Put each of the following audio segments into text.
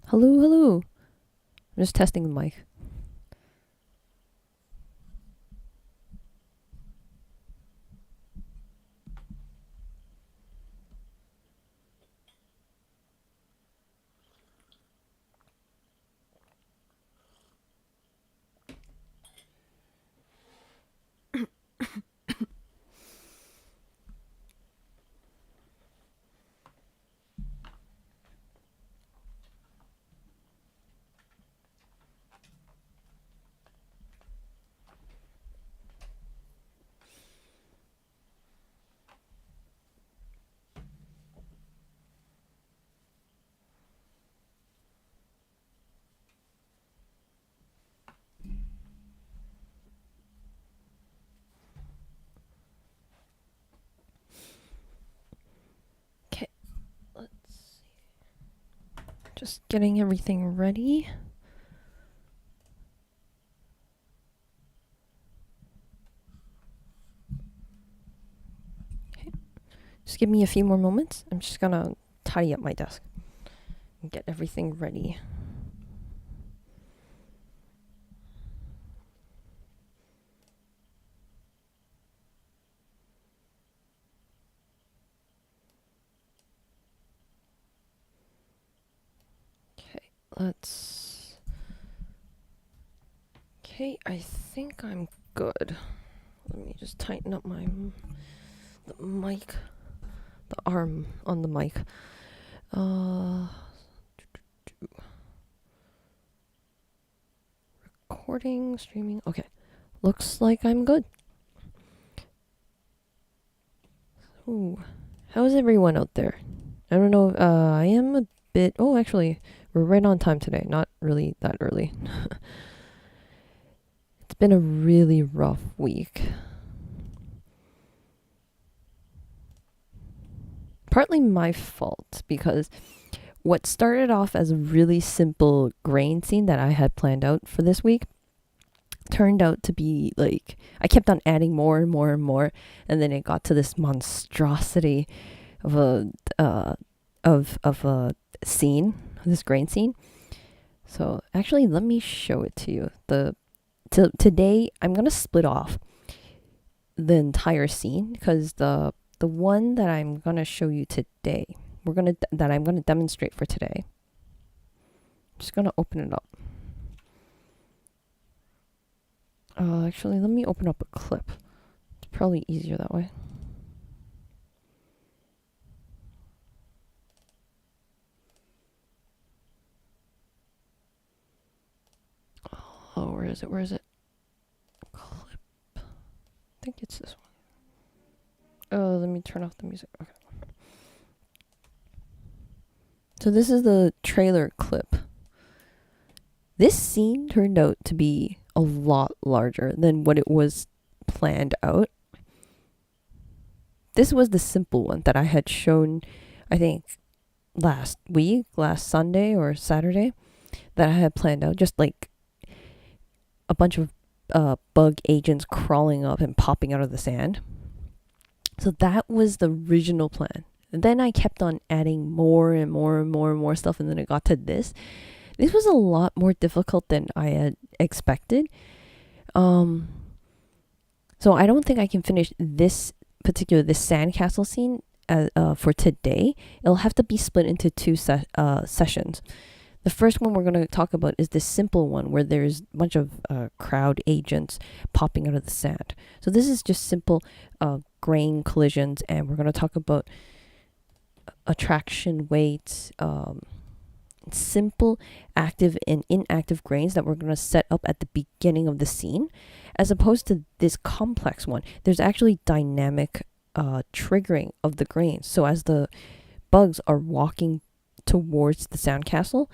Hello, hello. I'm just testing the mic. Okay, let's see. Just getting everything ready. Okay, just give me a few more moments. I'm just gonna tidy up my desk and get everything ready. Okay, let's... Okay, I think I'm good. Let me just tighten up the mic, the arm on the mic. Recording, streaming. Okay, looks like I'm good. Ooh, how's everyone out there? I don't know. I am a bit. Oh, actually, we're right on time today. Not really that early. It's been a really rough week. Partly my fault because what started off as a really simple grain scene that I had planned out for this week turned out to be like I kept on adding more and more and more, and then it got to this monstrosity of a of a scene, this grain scene. So actually, let me show it to you. Today I'm gonna split off the entire scene because the one that I'm gonna show you today, that I'm gonna demonstrate for today. I'm just gonna open it up. Actually, let me open up a clip. It's probably easier that way. Oh, where is it? Where is it? Clip. I think it's this one. Oh, let me turn off the music. Okay. So this is the trailer clip. This scene turned out to be a lot larger than what it was planned out. This was the simple one that I had shown, I think, last Sunday or Saturday, that I had planned out. Just like a bunch of bug agents crawling up and popping out of the sand. So that was the original plan. And then I kept on adding more and more and more and more stuff, and then it got to this. This was a lot more difficult than I had expected. So I don't think I can finish this sandcastle scene for today. It'll have to be split into two sessions. The first one we're going to talk about is this simple one where there's a bunch of crowd agents popping out of the sand. So this is just simple grain collisions, and we're going to talk about attraction weights, simple active and inactive grains that we're going to set up at the beginning of the scene, as opposed to this complex one. There's actually dynamic triggering of the grains. So as the bugs are walking towards the sandcastle,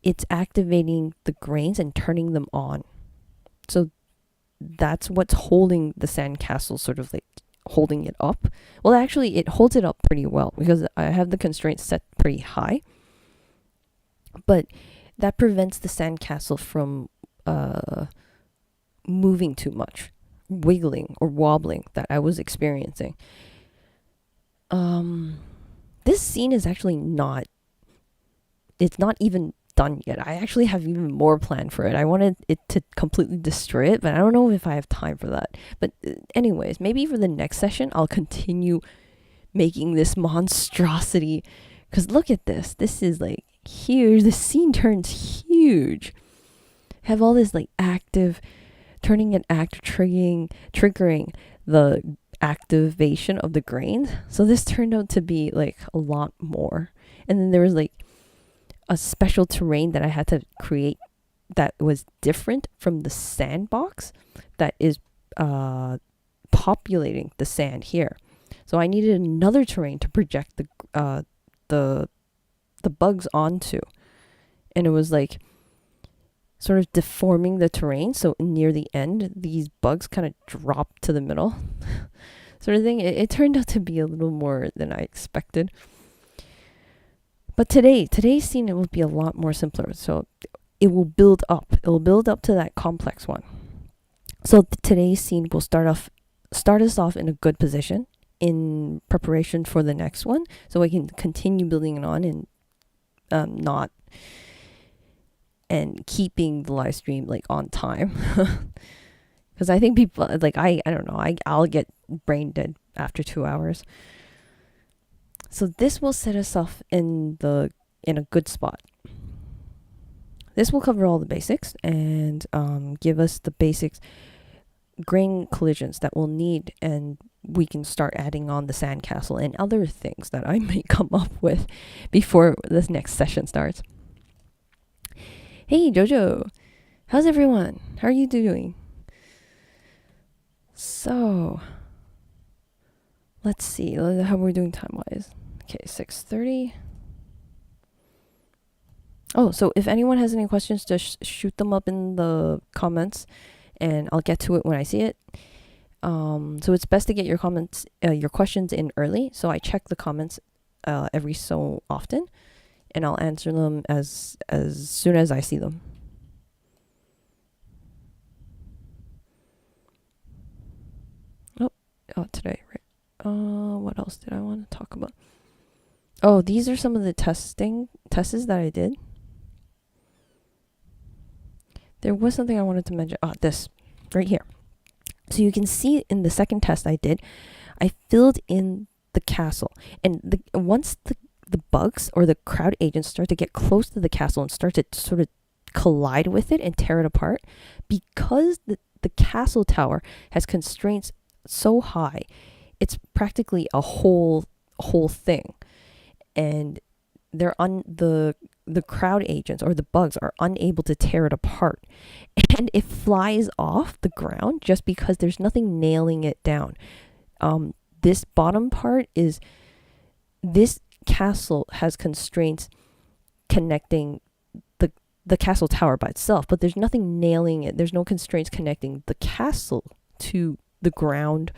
it's activating the grains and turning them on. So that's what's holding the sandcastle, sort of like holding it up. Well, actually, it holds it up pretty well because I have the constraints set pretty high. But that prevents the sandcastle from moving too much, wiggling or wobbling that I was experiencing. This scene is actually not, it's not even done yet. I actually have even more planned for it. I wanted it to completely destroy it, but I don't know if I have time for that. But anyways, maybe for the next session, I'll continue making this monstrosity. Because look at this. This is like huge. The scene turns huge. Have all this like active, turning it active, triggering the activation of the grains. So this turned out to be like a lot more. And then there was like a special terrain that I had to create that was different from the sandbox that is populating the sand here. So I needed another terrain to project the bugs onto, and it was like sort of deforming the terrain. So near the end, these bugs kind of dropped to the middle, sort of thing. It turned out to be a little more than I expected. But today's scene, it will be a lot more simpler. So it will build up. It will build up to that complex one. So today's scene will start us off in a good position in preparation for the next one, so we can continue building it on and keeping the live stream like on time. Because I think people like I don't know, I'll get brain dead after 2 hours. So this will set us off in a good spot. This will cover all the basics and give us the basics grain collisions that we'll need, and we can start adding on the sandcastle and other things that I may come up with before this next session starts. Hey Jojo, how's everyone? How are you doing? So let's see how we're doing time wise. Okay, 6:30. Oh, so if anyone has any questions, just shoot them up in the comments and I'll get to it when I see it. So it's best to get your questions in early. So I check the comments every so often, and I'll answer them as soon as I see them. Oh, today, right? What else did I want to talk about? Oh, these are some of the tests that I did. There was something I wanted to mention. This right here. So you can see in the second test I did, I filled in the castle. And once the bugs or the crowd agents start to get close to the castle and start to sort of collide with it and tear it apart, because the castle tower has constraints so high, it's practically a whole thing. And they're the crowd agents or the bugs are unable to tear it apart, and it flies off the ground just because there's nothing nailing it down. This bottom part is, this castle has constraints connecting the castle tower by itself, but there's nothing nailing it. There's no constraints connecting the castle to the ground,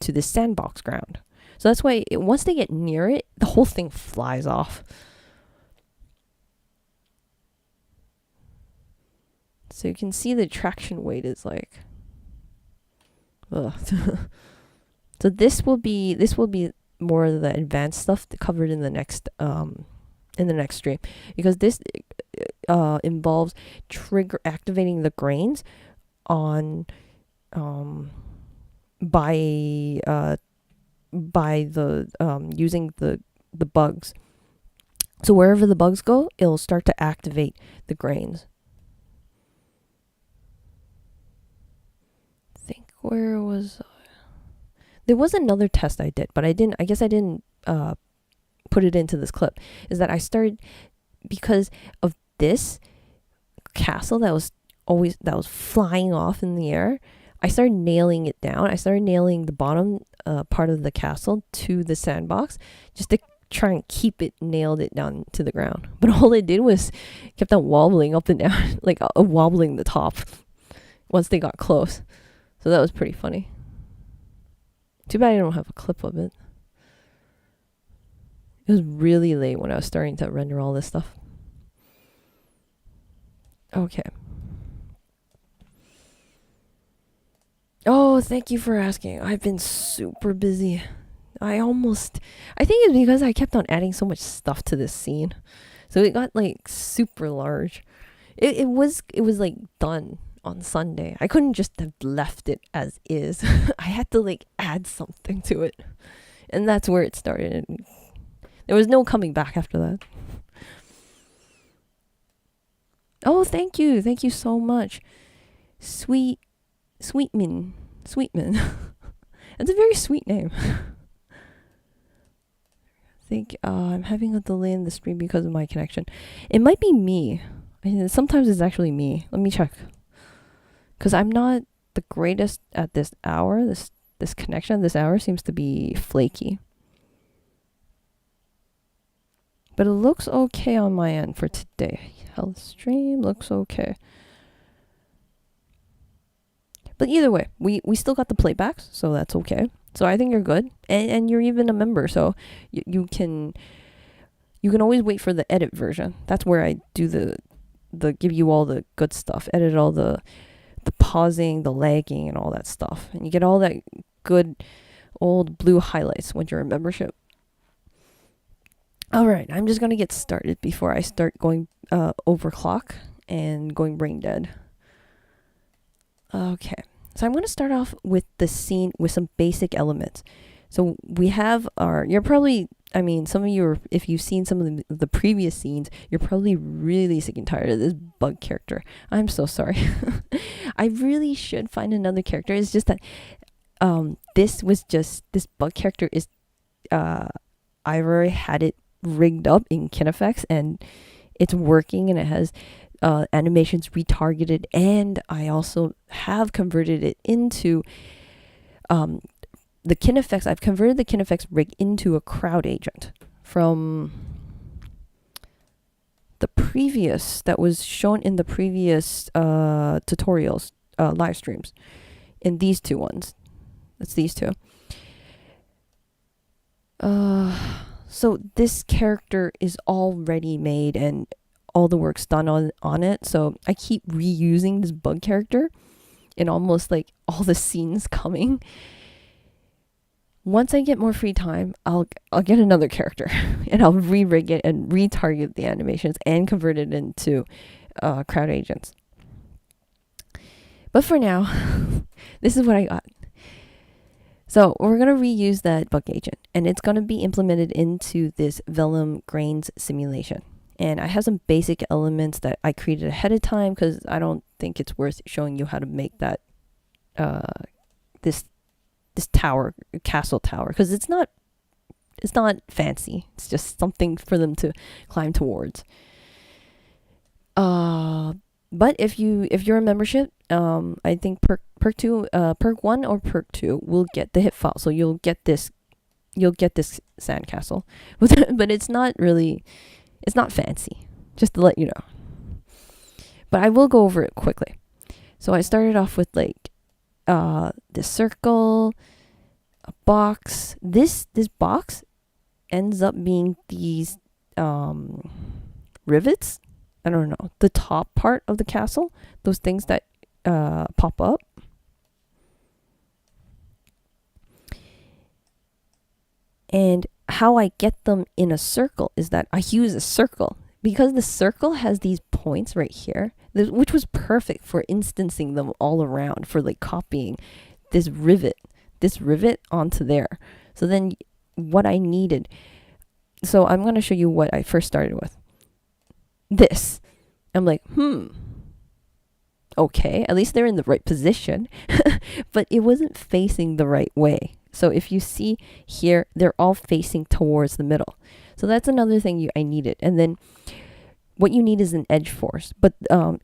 to the sandbox ground. So that's why once they get near it, the whole thing flies off. So you can see the traction weight is like, ugh. So this will be more of the advanced stuff covered in the next stream, because this involves activating the grains on by the using the bugs. So wherever the bugs go, it'll start to activate the grains. Where was there was another test I did, but I guess I didn't put it into this clip. Is that I started, because of this castle that was flying off in the air, I started nailing it down. I started nailing the bottom part of the castle to the sandbox just to try and keep it nailed it down to the ground. But all it did was kept on wobbling up and down, like wobbling the top once they got close. So that was pretty funny. Too bad I don't have a clip of it. It was really late when I was starting to render all this stuff. Okay. Oh, thank you for asking. I've been super busy. I think it's because I kept on adding so much stuff to this scene. So it got like super large. It was like done on Sunday. I couldn't just have left it as is. I had to like add something to it. And that's where it started. There was no coming back after that. Oh, thank you. Thank you so much. Sweetman. That's a very sweet name. I think I'm having a delay in the stream because of my connection. It might be me. Sometimes it's actually me. Let me check. Because I'm not the greatest at this hour. This connection this hour seems to be flaky. But it looks okay on my end for today. Health stream looks okay. But either way, we still got the playbacks, so that's okay. So I think you're good. And you're even a member, so you can always wait for the edit version. That's where I do the give you all the good stuff. Edit all the pausing, the lagging, and all that stuff. And you get all that good old blue highlights when you're a membership. Alright, I'm just gonna get started before I start going overclock and going brain dead. Okay, so I'm gonna start off with the scene with some basic elements. So we have you're probably, some of you, if you've seen some of the previous scenes, you're probably really sick and tired of this bug character. I'm so sorry. I really should find another character. It's just that this bug character is, I've already had it rigged up in KineFX and it's working, and it has animations retargeted, and I also have converted it into the KineFX. I've converted the KineFX rig into a crowd agent from the previous, that was shown in the previous tutorials, live streams, in these two ones. That's these two. So this character is already made and all the work's done on it. So I keep reusing this bug character in almost like all the scenes coming. Once I get more free time, I'll get another character and I'll re-rig it and retarget the animations and convert it into crowd agents. But for now, this is what I got. So we're going to reuse that bug agent, and it's going to be implemented into this Vellum Grains simulation. And I have some basic elements that I created ahead of time because I don't think it's worth showing you how to make that this tower, castle tower, because it's not fancy. It's just something for them to climb towards. But if you're a membership, I think Perk 1 or Perk 2 will get the hit file. So you'll get this sandcastle. But it's not fancy, just to let you know. But I will go over it quickly. So I started off with like this circle, a box. This box ends up being these rivets. I don't know, the top part of the castle, those things that pop up. And how I get them in a circle is that I use a circle, because the circle has these points right here, which was perfect for instancing them all around, for like copying this rivet onto there. So then what I needed, so I'm going to show you what I first started with. This. I'm like, okay, at least they're in the right position, but it wasn't facing the right way. So if you see here, they're all facing towards the middle. So that's another thing I needed. And then what you need is an edge force. But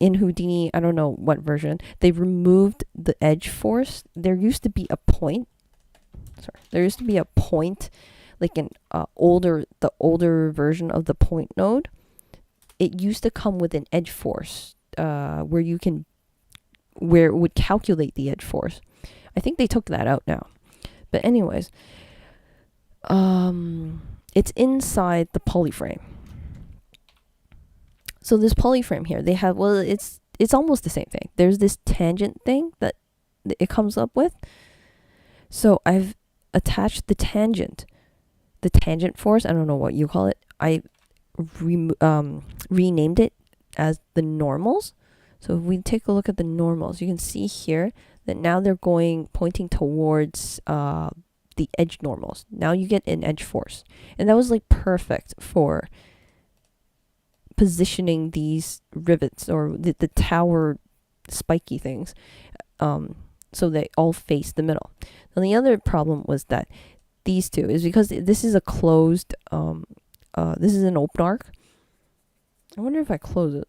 in Houdini, I don't know what version, they removed the edge force. There used to be a point. There used to be a point, like the older version of the point node. It used to come with an edge force where it would calculate the edge force. I think they took that out now. But anyways, it's inside the polyframe. So this polyframe here, they have, well, it's almost the same thing. There's this tangent thing that it comes up with. So I've attached the tangent force, I don't know what you call it. I renamed it as the normals. So if we take a look at the normals, you can see here that now they're pointing towards the edge normals. Now you get an edge force. And that was like perfect for positioning these rivets or the tower spiky things, so they all face the middle. Now the other problem was that these two is because this is a closed, this is an open arc. I wonder if I close it.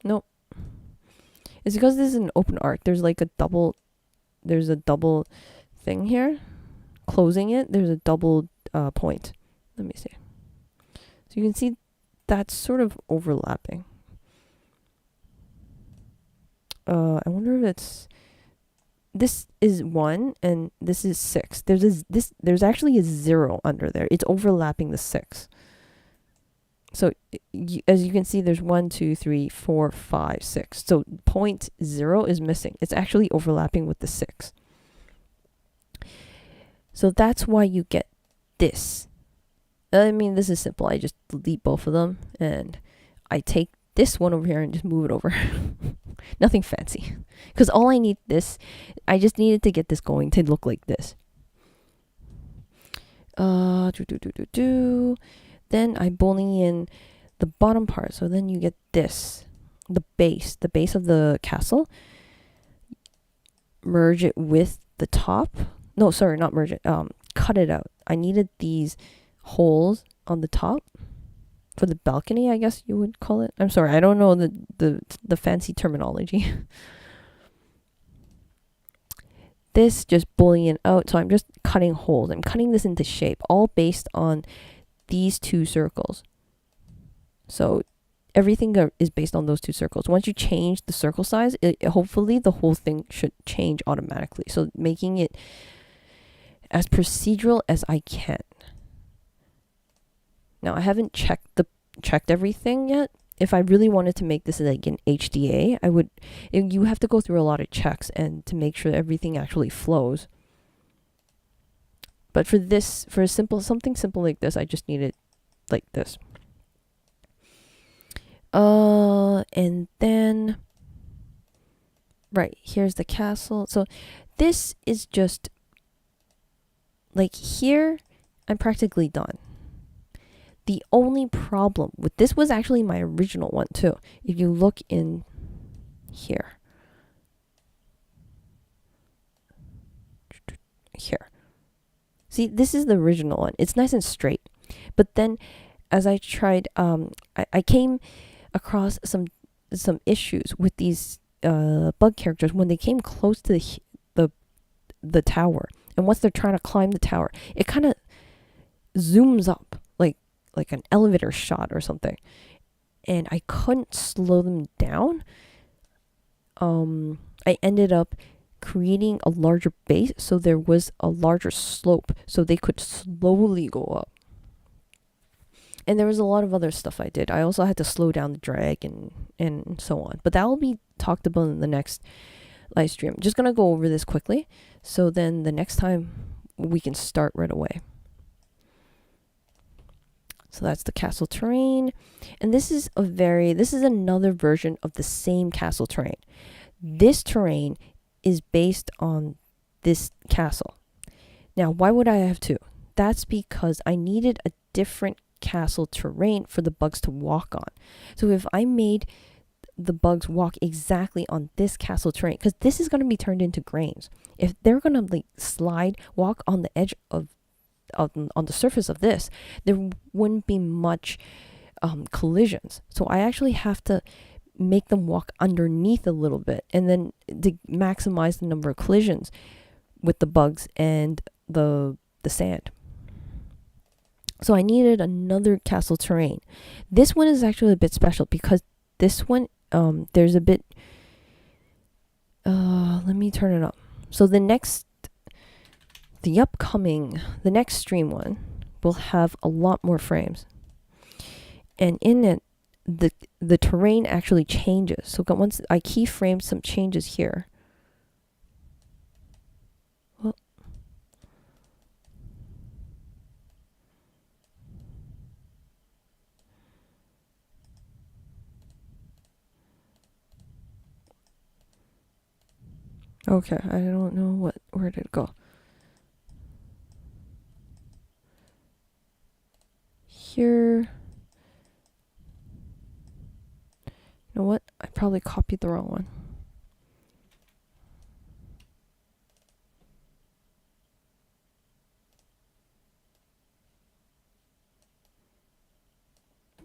Nope. It's because this is an open arc. There's like a double thing here. Closing it, there's a double point. Let me see. So you can see that's sort of overlapping. I wonder if it's, this is 1 and this is 6. There's actually a 0 under there. It's overlapping the 6. So as you can see, there's 1, 2, 3, 4, 5, 6. So point 0 is missing. It's actually overlapping with the 6. So that's why you get this. I mean, this is simple. I just delete both of them and I take this one over here and just move it over. Nothing fancy. Because all I need I just needed to get this going to look like this. Then I boolean the bottom part. So then you get this. The base of the castle. Merge it with the top. No, sorry, not merge it. Cut it out. I needed these holes on the top for the balcony, I guess you would call it. I'm sorry, I don't know the fancy terminology. This just boolean out, so I'm just cutting holes. I'm cutting this into shape, all based on these two circles. So everything is based on those two circles. Once you change the circle size, hopefully the whole thing should change automatically. So making it as procedural as I can. Now I haven't checked everything yet. If I really wanted to make this like an HDA, you have to go through a lot of checks and to make sure everything actually flows. But for something simple like this, I just need it like this. And then right, here's the castle. So this is just like here, I'm practically done. The only problem with this was actually my original one too. If you look in here. Here. See, this is the original one. It's nice and straight. But then as I tried, I came across some issues with these bug characters when they came close to the tower. And once they're trying to climb the tower, it kind of zooms up like an elevator shot or something. And I couldn't slow them down. I ended up creating a larger base, so there was a larger slope, so they could slowly go up. And there was a lot of other stuff I did. I also had to slow down the drag and so on. But that will be talked about in the next live stream. Just going to go over this quickly, so then the next time we can start right away. So that's the castle terrain. And this is another version of the same castle terrain. This terrain is based on this castle. Now, why would I have two? That's because I needed a different castle terrain for the bugs to walk on. So if I made the bugs walk exactly on this castle terrain, because this is going to be turned into grains. If they're going to like walk on the edge of on the surface of this, there wouldn't be much collisions. So I actually have to make them walk underneath a little bit, and then to maximize the number of collisions with the bugs and the sand. So I needed another castle terrain. This one is actually a bit special because this one there's a bit let me turn it up. So the next stream one will have a lot more frames, and in it the terrain actually changes. So once I keyframe some changes here, well, Okay, I don't know where did it go? Here. You know what? I probably copied the wrong one.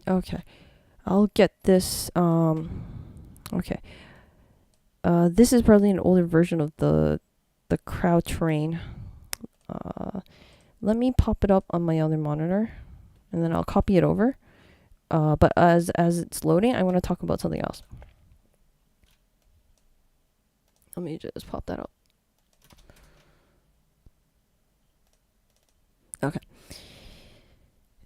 Okay. I'll get this okay. This is probably an older version of the crowd terrain. Let me pop it up on my other monitor and then I'll copy it over. But as it's loading, I want to talk about something else. Let me just pop that up. Okay.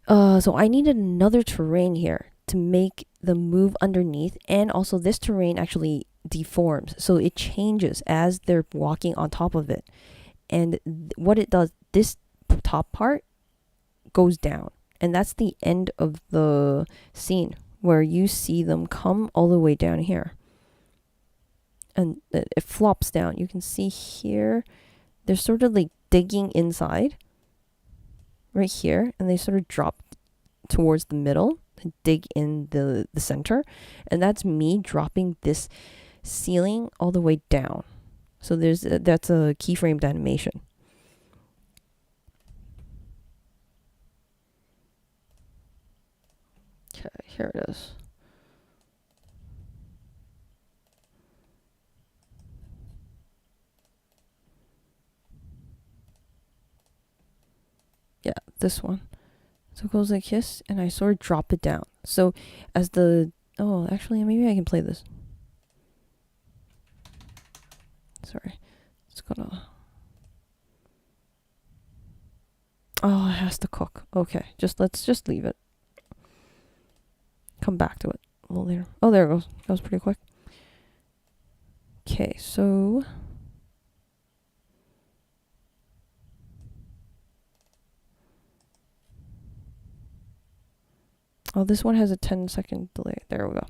So I needed another terrain here to make the move underneath, and also this terrain actually deforms, so it changes as they're walking on top of it. And what it does, this top part goes down, and that's the end of the scene where you see them come all the way down here. And it flops down. You can see here, they're sort of like digging inside right here, and they sort of drop towards the middle and dig in the center. And that's me dropping this ceiling all the way down. So that's a keyframed animation. Okay, here it is. Yeah, this one. So it goes like this, and I sort of drop it down. So as oh, actually, maybe I can play this. Sorry. It's gonna... Oh, it has to cook. Okay, let's just leave it. Come back to it a little later. Oh, there it goes. That was pretty quick. Okay, so... Oh, this one has a 10-second delay. There we go.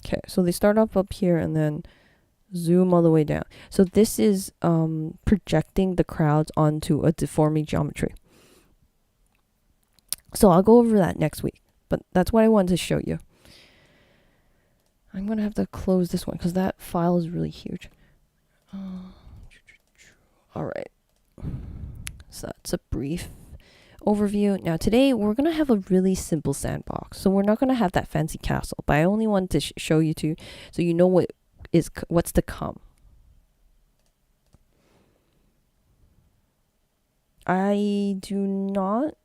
Okay, so they start off up here and then zoom all the way down. So this is projecting the crowds onto a deforming geometry. So I'll go over that next week, but that's what I wanted to show you. I'm going to have to close this one because that file is really huge. All right. So that's a brief overview. Now today we're going to have a really simple sandbox. So we're not going to have that fancy castle, but I only wanted to show you two so you know what's to come. I do not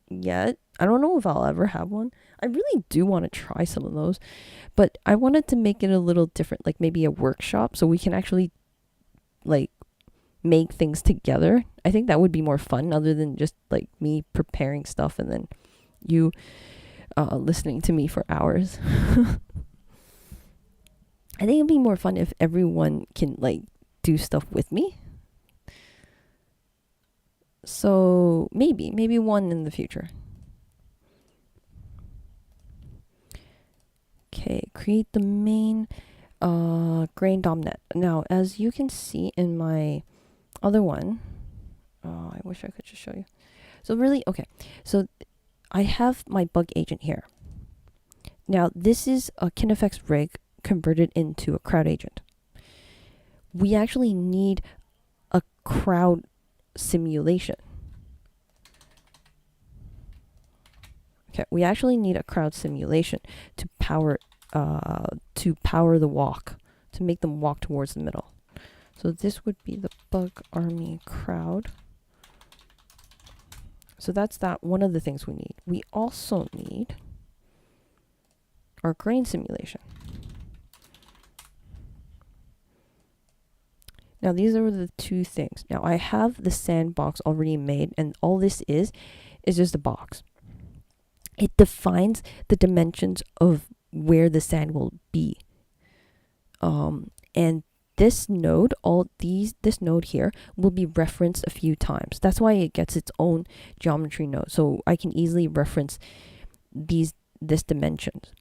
yet. I don't know if I'll ever have one. I really do want to try some of those, but I wanted to make it a little different, like maybe a workshop so we can actually like make things together. I think that would be more fun other than just like me preparing stuff and then you listening to me for hours. I think it'd be more fun if everyone can like do stuff with me. So maybe one in the future. Okay, create the main grain DOM.net. Now, as you can see in my other one, I wish I could just show you. So really, okay, so I have my bug agent here. Now, this is a KineFX rig converted into a crowd agent. We actually need a crowd simulation. Okay, we actually need a crowd simulation to power the walk, to make them walk towards the middle. So this would be the bug army crowd. So that's one of the things we need. We also need our grain simulation. Now these are the two things. Now I have the sandbox already made, and all this is just a box. It defines the dimensions of where the sand will be. And this node, this node here will be referenced a few times. That's why it gets its own geometry node. So I can easily reference this dimensions.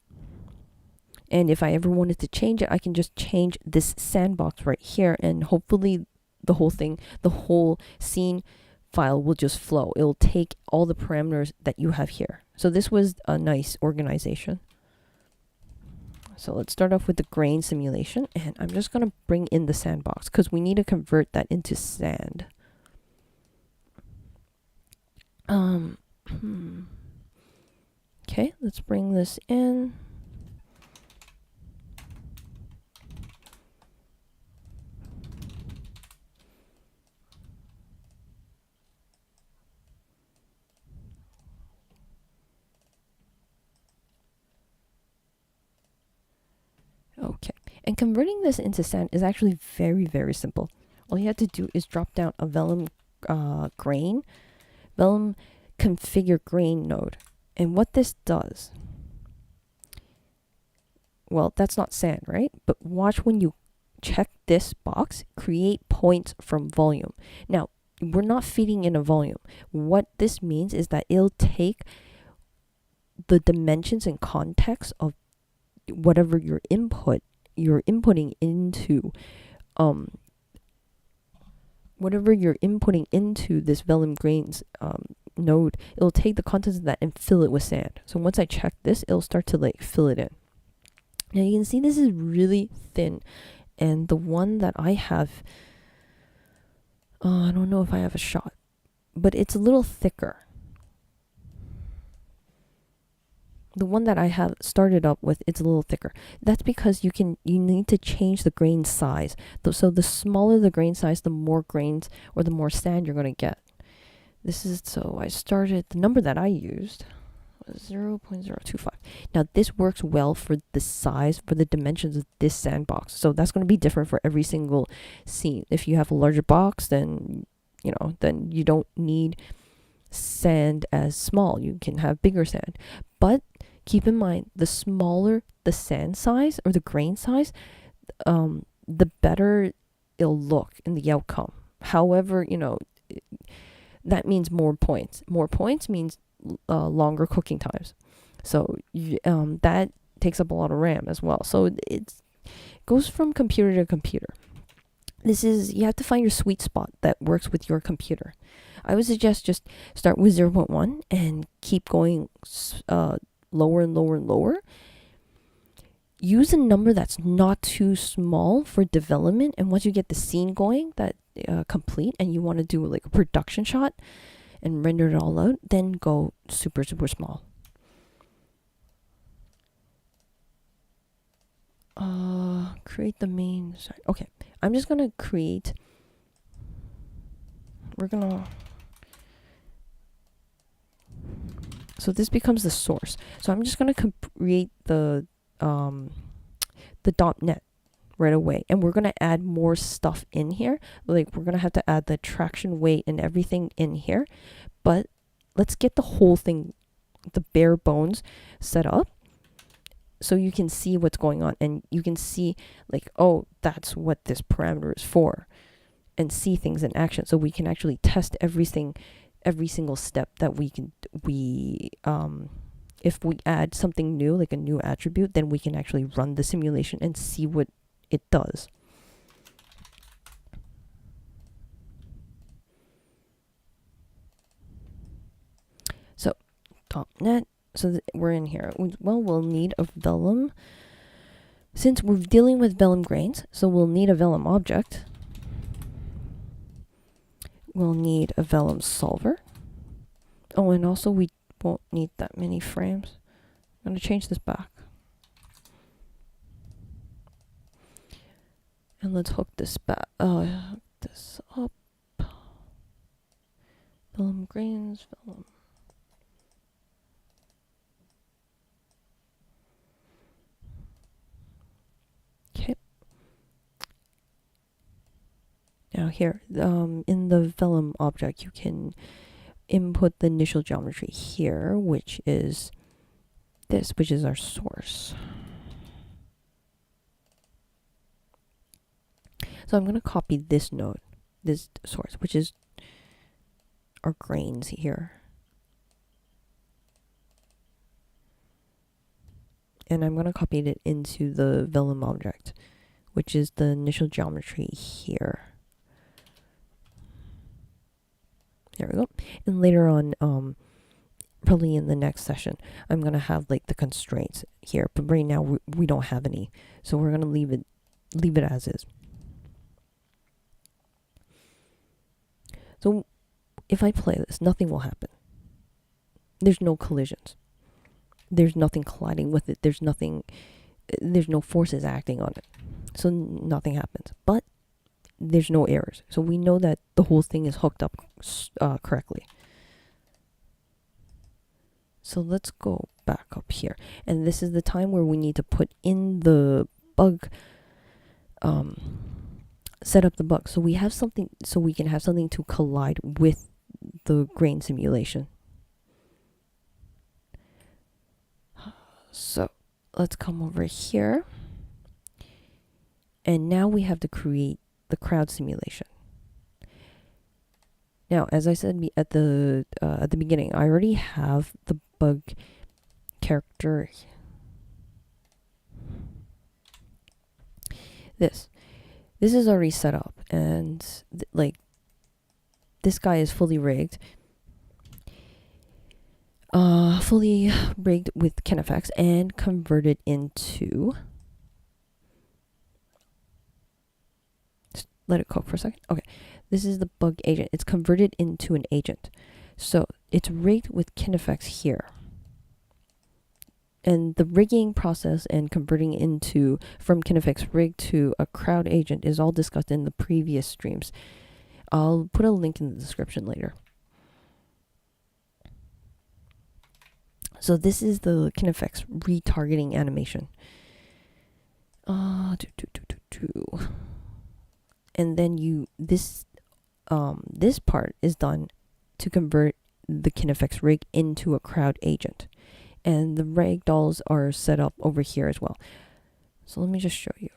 And if I ever wanted to change it, I can just change this sandbox right here, and hopefully the whole scene file will just flow. It'll take all the parameters that you have here. So this was a nice organization. So let's start off with the grain simulation, and I'm just going to bring in the sandbox because we need to convert that into sand. Okay, let's bring this in. Okay, and converting this into sand is actually very, very simple. All you have to do is drop down a Vellum Vellum configure grain node. And what this does, well, that's not sand, right? But watch when you check this box, create points from volume. Now, we're not feeding in a volume. What this means is that it'll take the dimensions and context of whatever you're inputting into this Vellum Grains node, it'll take the contents of that and fill it with sand. So once I check this, it'll start to like fill it in. Now you can see this is really thin, and the one that I have, I don't know if I have a shot, but it's a little thicker. The one that I have started up with, it's a little thicker. That's because you need to change the grain size. So the smaller the grain size, the more grains or the more sand you're going to get. So I started, the number that I used was 0.025. Now this works well for the size, for the dimensions of this sandbox. So that's going to be different for every single scene. If you have a larger box, then you don't need sand as small. You can have bigger sand. But keep in mind, the smaller the sand size or the grain size, the better it'll look in the outcome. However, that means more points. More points means longer cooking times. So that takes up a lot of RAM as well. So it goes from computer to computer. You have to find your sweet spot that works with your computer. I would suggest just start with 0.1 and keep going lower and lower and lower. Use a number that's not too small for development, and once you get the scene going, that complete, and you want to do like a production shot and render it all out, then go super, super small. Create the main site. Okay, I'm just gonna create. So this becomes the source. So I'm just gonna create the .NET right away, and we're gonna add more stuff in here. Like we're gonna have to add the traction weight and everything in here, but let's get the whole thing, the bare bones, set up so you can see what's going on, and you can see like, oh, that's what this parameter is for, and see things in action, so we can actually test everything, every single step that if we add something new, like a new attribute, then we can actually run the simulation and see what it does. So .NET, so we're in here. Well, we'll need a Vellum, since we're dealing with Vellum Grains, so we'll need a Vellum object. We'll need a Vellum solver. Oh, and also we won't need that many frames. I'm going to change this back. And let's hook this back, this up. Vellum Grains, Vellum. Okay. Now here, in the Vellum object, you can input the initial geometry here, which is this, which is our source. So I'm going to copy this node, this source, which is our grains here. and I'm going to copy it into the Vellum object, which is the initial geometry here. There we go. And later on, probably in the next session, I'm going to have like the constraints here, but right now we don't have any. So we're going to leave it as is. So if I play this, nothing will happen. There's no collisions. There's nothing colliding with it. There's no forces acting on it. So nothing happens. But there's no errors. So we know that the whole thing is hooked up correctly. So let's go back up here. And this is the time where we need to put in the bug, set up the bug. So we have something, so we can have something to collide with the grain simulation. So let's come over here. And now we have to create the crowd simulation. Now, as I said at the beginning, I already have the bug character. This is already set up, and like this guy is fully rigged. Fully rigged with kinefx and converted into. Just let it cook for a second. Okay, this is the bug agent. It's converted into an agent, so it's rigged with kinefx here. And the rigging process and converting from kinefx rig to a crowd agent is all discussed in the previous streams. I'll put a link in the description later. So this is the kinefx retargeting animation. And then this part is done to convert the kinefx rig into a crowd agent. And the ragdolls are set up over here as well. So let me just show you.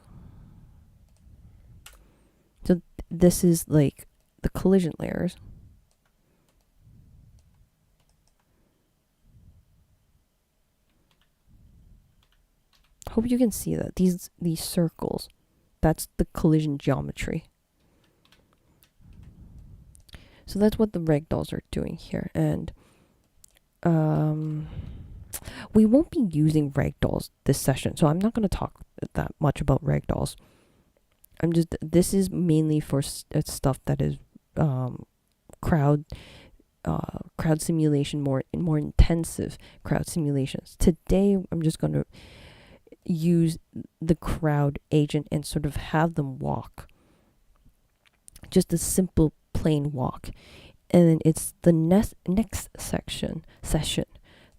So this is like the collision layers. Hope you can see that. These circles, that's the collision geometry. So that's what the ragdolls are doing here. And we won't be using ragdolls this session, so I'm not going to talk that much about ragdolls. This is mainly for stuff that is crowd simulation, more intensive crowd simulations. Today, I'm just going to use the crowd agent and sort of have them walk. Just a simple plain walk. And then it's the next session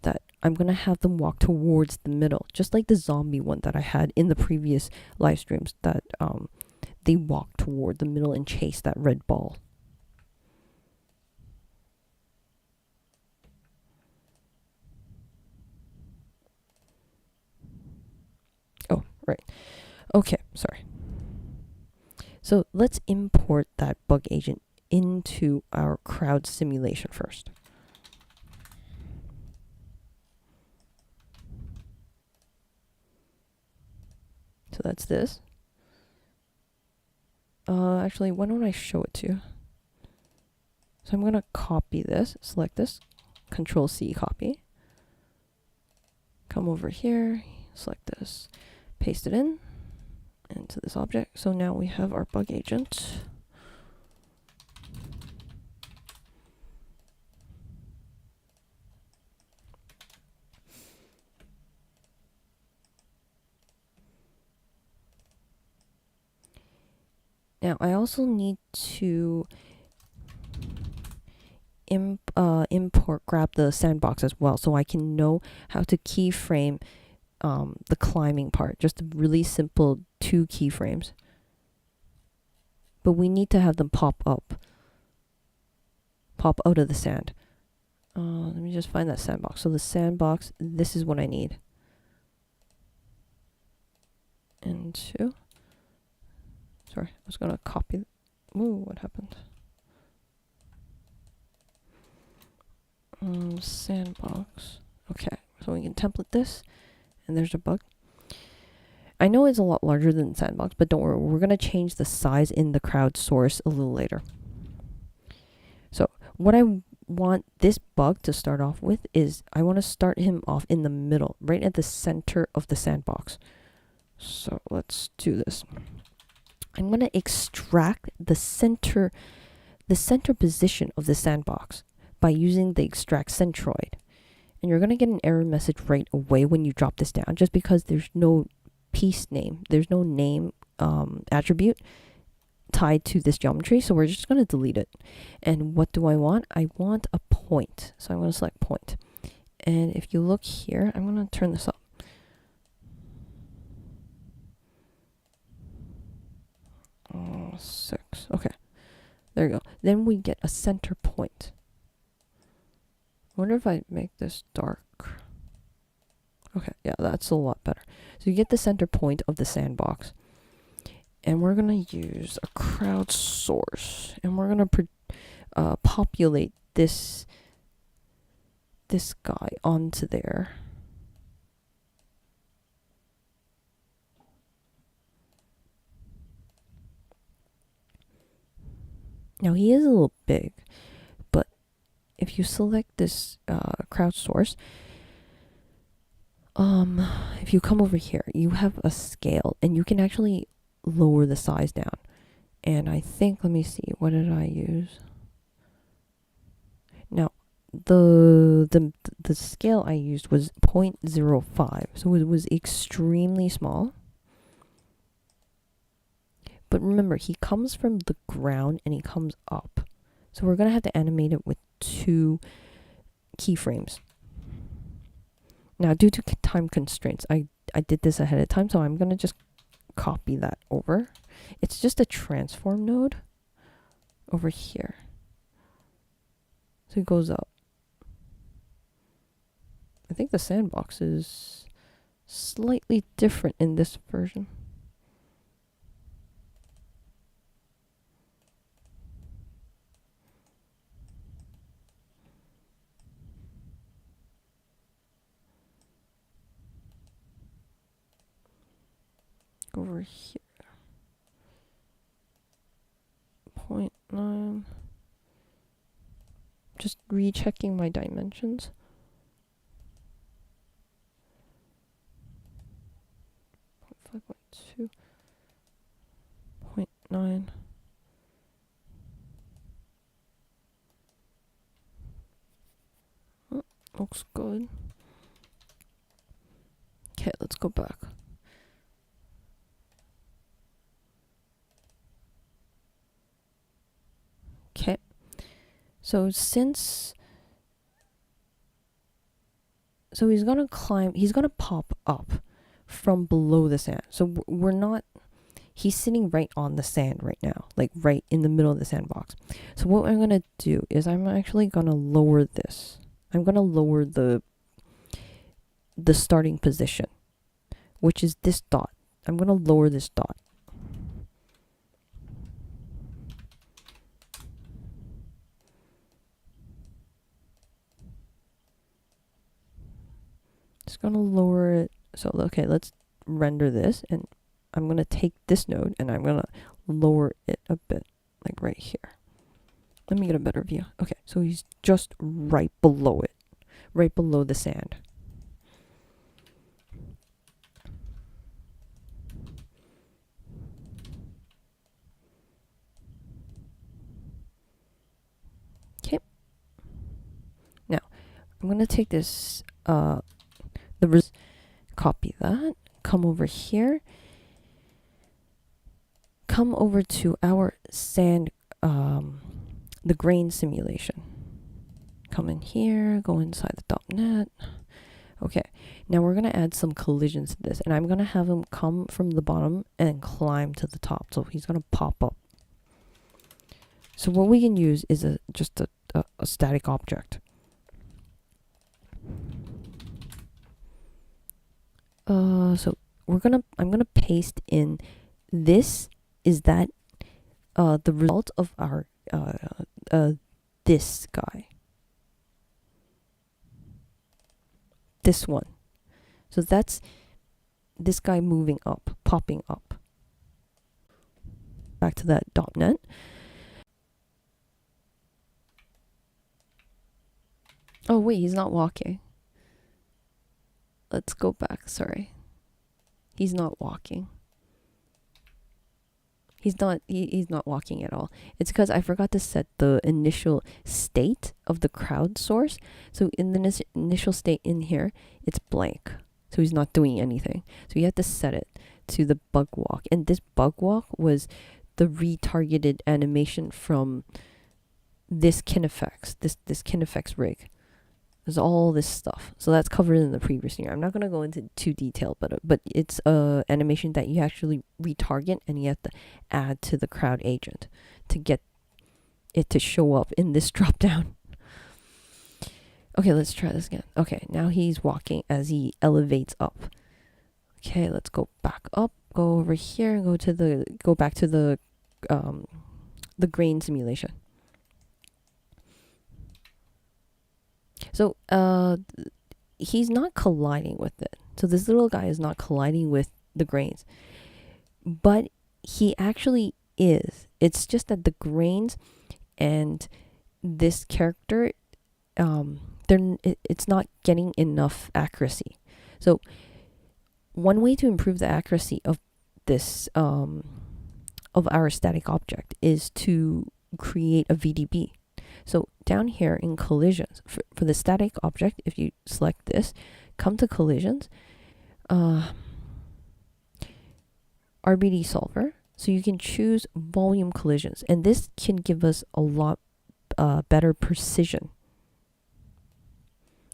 that I'm going to have them walk towards the middle, just like the zombie one that I had in the previous live streams, that they walk toward the middle and chase that red ball. Oh, right. Okay, sorry. So let's import that bug agent into our crowd simulation first. So that's this. Actually, why don't I show it to you? So I'm going to copy this, select this, Control C, copy. Come over here, select this, paste it into this object. So now we have our bug agent. Now, I also need to grab the sandbox as well, so I can know how to keyframe the climbing part. Just a really simple 2 keyframes. But we need to have them pop out of the sand. Let me just find that sandbox. So the sandbox, this is what I need. And 2. Sorry, I was going to copy. Ooh, what happened? Sandbox. Okay, so we can template this. And there's a bug. I know it's a lot larger than sandbox, but don't worry, we're going to change the size in the crowd source a little later. So what I want this bug to start off with is I want to start him off in the middle, right at the center of the sandbox. So let's do this. I'm going to extract the center position of the sandbox by using the extract centroid. And you're going to get an error message right away when you drop this down, just because there's no piece name. There's no name attribute tied to this geometry, so we're just going to delete it. And what do I want? I want a point. So I'm going to select point. And if you look here, I'm going to turn this up. Oh, 6. Okay. There you go. Then we get a center point. I wonder if I make this dark. Okay, yeah, that's a lot better. So you get the center point of the sandbox. And we're going to use a crowd source. And we're going to populate this guy onto there. Now he is a little big, but if you select this crowd source, if you come over here, you have a scale, and you can actually lower the size down. And I think, let me see, what did I use? Now, the scale I used was 0.05, so it was extremely small. But remember, he comes from the ground and he comes up. So we're going to have to animate it with 2 keyframes. Now, due to time constraints, I did this ahead of time, so I'm going to just copy that over. It's just a transform node over here. So it goes up. I think the sandbox is slightly different in this version. Over here, 0.9. Just rechecking my dimensions. 5.2, 0.9. Oh, looks good. Okay, let's go back. Okay, so he's gonna climb, he's gonna pop up from below the sand. So he's sitting right on the sand right now, like right in the middle of the sandbox. So what I'm gonna do is I'm actually gonna lower this. I'm gonna lower the starting position, which is this dot. I'm gonna lower this dot. Just gonna lower it. So okay, let's render this, and I'm gonna take this node and I'm gonna lower it a bit, like right here. Let me get a better view. Okay, so he's just right below it, right below the sand. Okay. Now I'm gonna take this copy that, come over here, come over to our sand, the grain simulation. Come in here, go inside the .NET. Okay, now we're gonna add some collisions to this, and I'm gonna have him come from the bottom and climb to the top. So he's gonna pop up. So what we can use is just a static object. So I'm gonna paste in, this is that the result of our this guy, this one. So that's this guy moving up, popping up. Back to that .NET. Oh wait, he's not walking. Let's go back, sorry. He's not walking. He's not walking at all. It's because I forgot to set the initial state of the crowd source. So in the initial state in here, it's blank. So he's not doing anything. So you have to set it to the bug walk. And this bug walk was the retargeted animation from this kinefx, this kinefx rig. There's all this stuff. So that's covered in the previous year. I'm not going to go into too detail, but it's a animation that you actually retarget and you have to add to the crowd agent to get it to show up in this drop down. Okay, let's try this again. Okay, now he's walking as he elevates up. Okay, let's go back up, go over here, and go back to the grain simulation. So he's not colliding with it. So this little guy is not colliding with the grains. But he actually is. It's just that the grains and this character, it's not getting enough accuracy. So one way to improve the accuracy of this, of our static object, is to create a VDB. So down here in collisions, for the static object, if you select this, come to collisions, RBD solver. So you can choose volume collisions, and this can give us a lot better precision.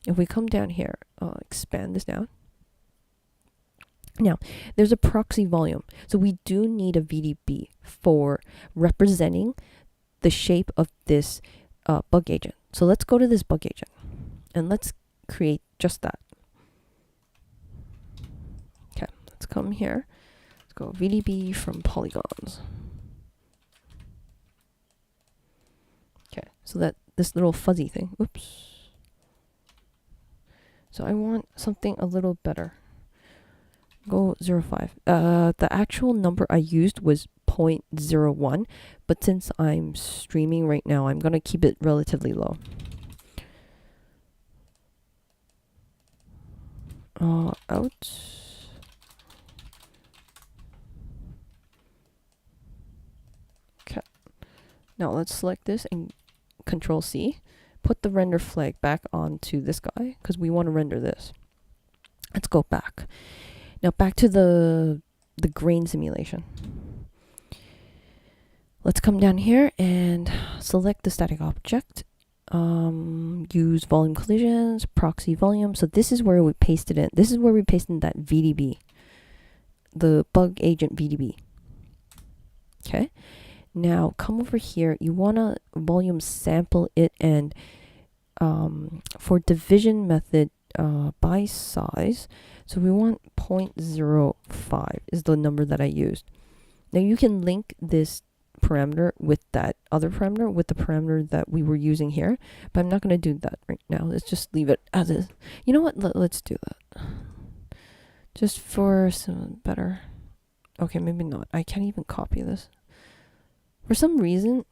If we come down here, expand this down. Now, there's a proxy volume. So we do need a VDB for representing the shape of this bug agent. So let's go to this bug agent and let's create just that. Okay, let's come here. Let's go VDB from polygons. Okay, so that this little fuzzy thing. Oops. So I want something a little better. Go 0.5. The actual number I used was 0.01, but since I'm streaming right now, I'm gonna keep it relatively low. Out. Okay. Now let's select this and Control C. Put the render flag back onto this guy because we want to render this. Let's go back. Now back to the grain simulation. Let's come down here and select the static object. Use volume collisions, proxy volume. So this is where we pasted it. This is where we pasted that VDB, the bug agent VDB. Okay. Now come over here. You want to volume sample it, and for division method by size. So we want 0.05 is the number that I used. Now you can link this parameter with that other parameter, with the parameter that we were using here, but I'm not going to do that right now. Let's just leave it as is. You know what? Let's do that. Just for some better. Okay, maybe not. I can't even copy this. For some reason,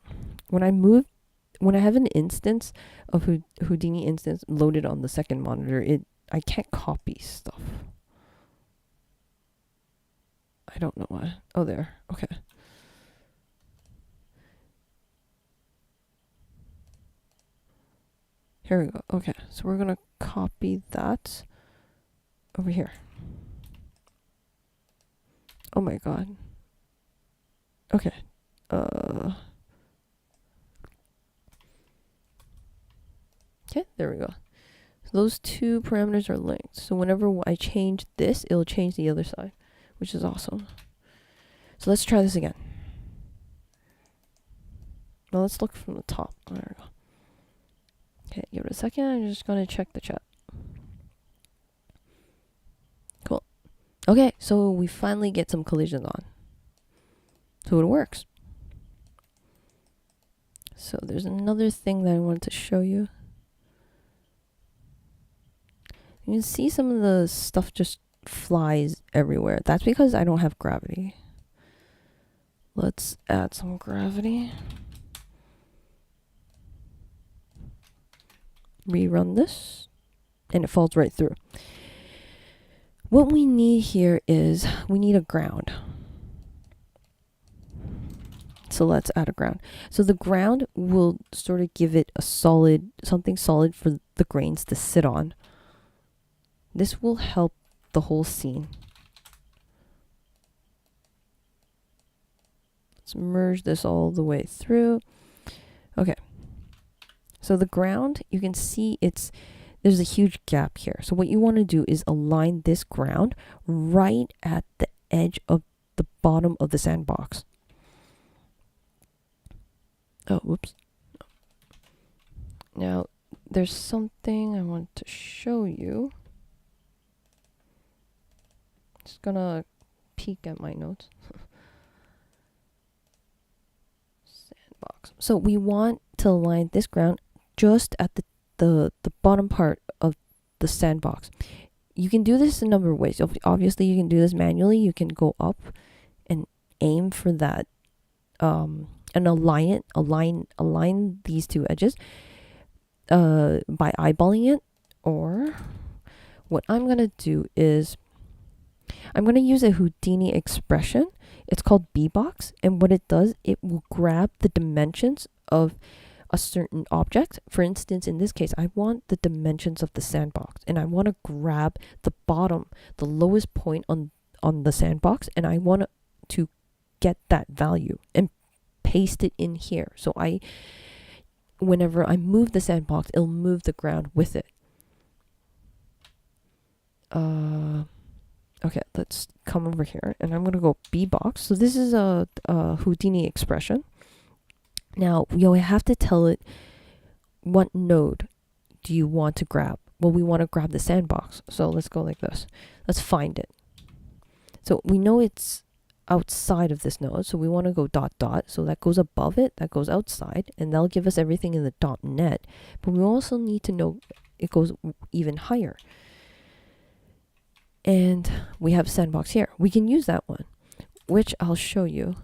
when I have an instance of Houdini instance loaded on the second monitor, I can't copy stuff. I don't know why. Oh, there. Okay. Here we go. Okay, so we're gonna copy that over here. Oh my god. Okay. Okay, there we go. So those two parameters are linked. So whenever I change this, it'll change the other side, which is awesome. So let's try this again. Now let's look from the top. There we go. Okay, give it a second. I'm just going to check the chat. Cool. Okay, so we finally get some collisions on. So it works. So there's another thing that I wanted to show you. You can see some of the stuff just flies everywhere. That's because I don't have gravity. Let's add some gravity. Rerun this, and it falls right through. What we need here is we need a ground. So let's add a ground. So the ground will sort of give it a solid, something solid for the grains to sit on. This will help the whole scene. Let's merge this all the way through. Okay. So the ground, you can see there's a huge gap here. So what you want to do is align this ground right at the edge of the bottom of the sandbox. Oh, whoops. Now, there's something I want to show you. Just gonna peek at my notes. Sandbox. So we want to align this ground just at the bottom part of the sandbox. You can do this a number of ways. Obviously, you can do this manually. You can go up and aim for that, and align these two edges by eyeballing it. Or what I'm gonna do is I'm gonna use a Houdini expression. It's called bbox, and what it does, it will grab the dimensions of a certain object. For instance, in this case, I want the dimensions of the sandbox, and I want to grab the bottom, the lowest point on the sandbox, and I want to get that value and paste it in here. So whenever I move the sandbox, it'll move the ground with it. Okay, let's come over here, and I'm gonna go bbox. So this is a Houdini expression. Now, you have to tell it what node do you want to grab. Well, we want to grab the sandbox. So let's go like this. Let's find it. So we know it's outside of this node. So we want to go dot dot. So that goes above it, that goes outside, and that'll give us everything in the .net. But we also need to know it goes even higher. And we have sandbox here. We can use that one, which I'll show you.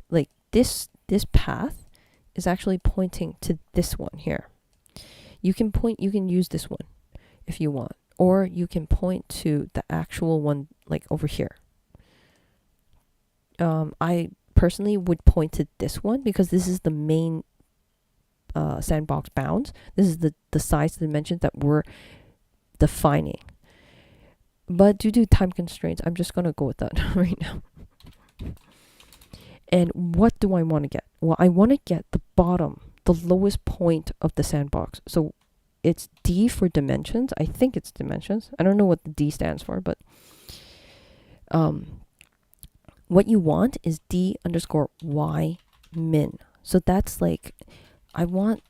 Like this path is actually pointing to this one here. You can use this one if you want, or you can point to the actual one like over here. I personally would point to this one because this is the main sandbox bounds. This is the size dimensions that we're defining. But due to time constraints, I'm just going to go with that right now. And what do I want to get? Well, I want to get the bottom, the lowest point of the sandbox. So it's D for dimensions. I think it's dimensions. I don't know what the D stands for, but what you want is D_Y min. So that's like, I want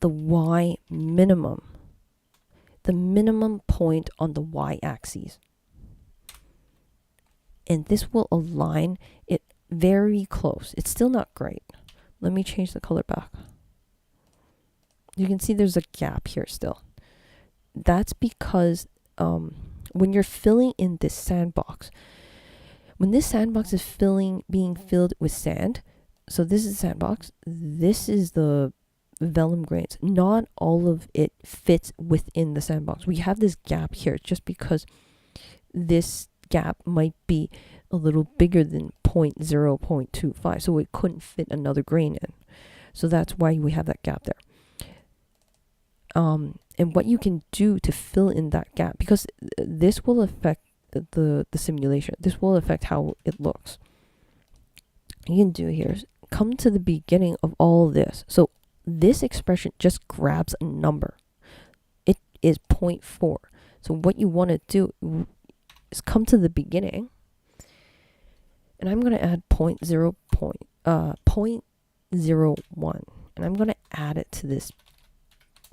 the Y minimum, the minimum point on the y-axis. And this will align it very close. It's still not great. Let me change the color back. You can see there's a gap here still. That's because when you're filling in this sandbox, when this sandbox is being filled with sand, so this is sandbox, this is the Vellum Grains. Not all of it fits within the sandbox. We have this gap here just because this gap might be a little bigger than 0.025, so it couldn't fit another grain in. So that's why we have that gap there. And what you can do to fill in that gap, because this will affect the simulation. This will affect how it looks. You can do here is come to the beginning of all of this. So this expression just grabs a number. It is 0.4. So what you want to do is come to the beginning, and I'm going to add 0.01, and I'm going to add it to this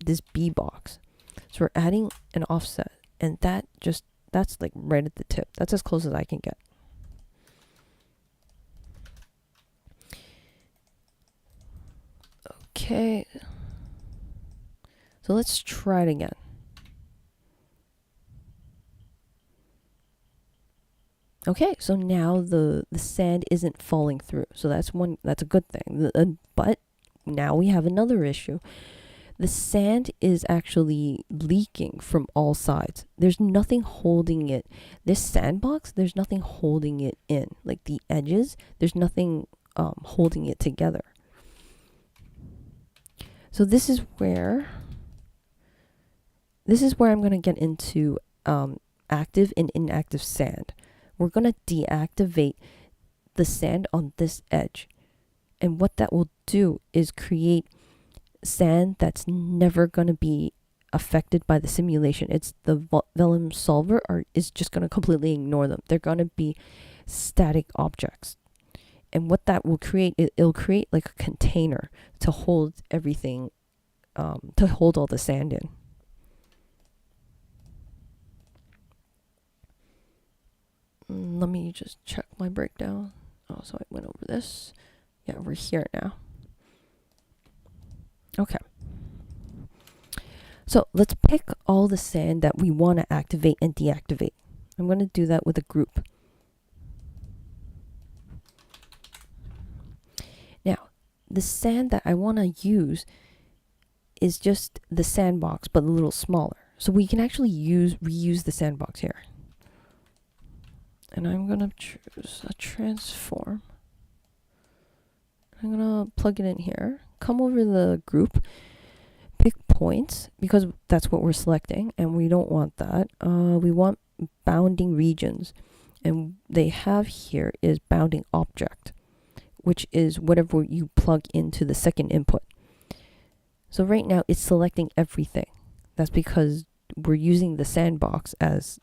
bbox. So we're adding an offset, and that's like right at the tip. That's as close as I can get. Okay. So let's try it again. Okay, so now the sand isn't falling through. So that's a good thing. But now we have another issue. The sand is actually leaking from all sides. There's nothing holding it. This sandbox, there's nothing holding it in. Like the edges, there's nothing holding it together. So this is where I'm going to get into active and inactive sand. We're going to deactivate the sand on this edge. And what that will do is create sand that's never going to be affected by the simulation. It's the Vellum solver is just going to completely ignore them. They're going to be static objects. And what that will create, it'll create like a container to hold everything, to hold all the sand in. Let me just check my breakdown. Oh, so I went over this. Yeah, we're here now. Okay. So let's pick all the sand that we want to activate and deactivate. I'm going to do that with a group. Now, the sand that I want to use is just the sandbox, but a little smaller. So we can actually reuse the sandbox here. And I'm going to choose a transform. I'm going to plug it in here. Come over the group, pick points, because that's what we're selecting, and we don't want that. We want bounding regions, and they have here is bounding object, which is whatever you plug into the second input. So right now it's selecting everything. That's because we're using the sandbox as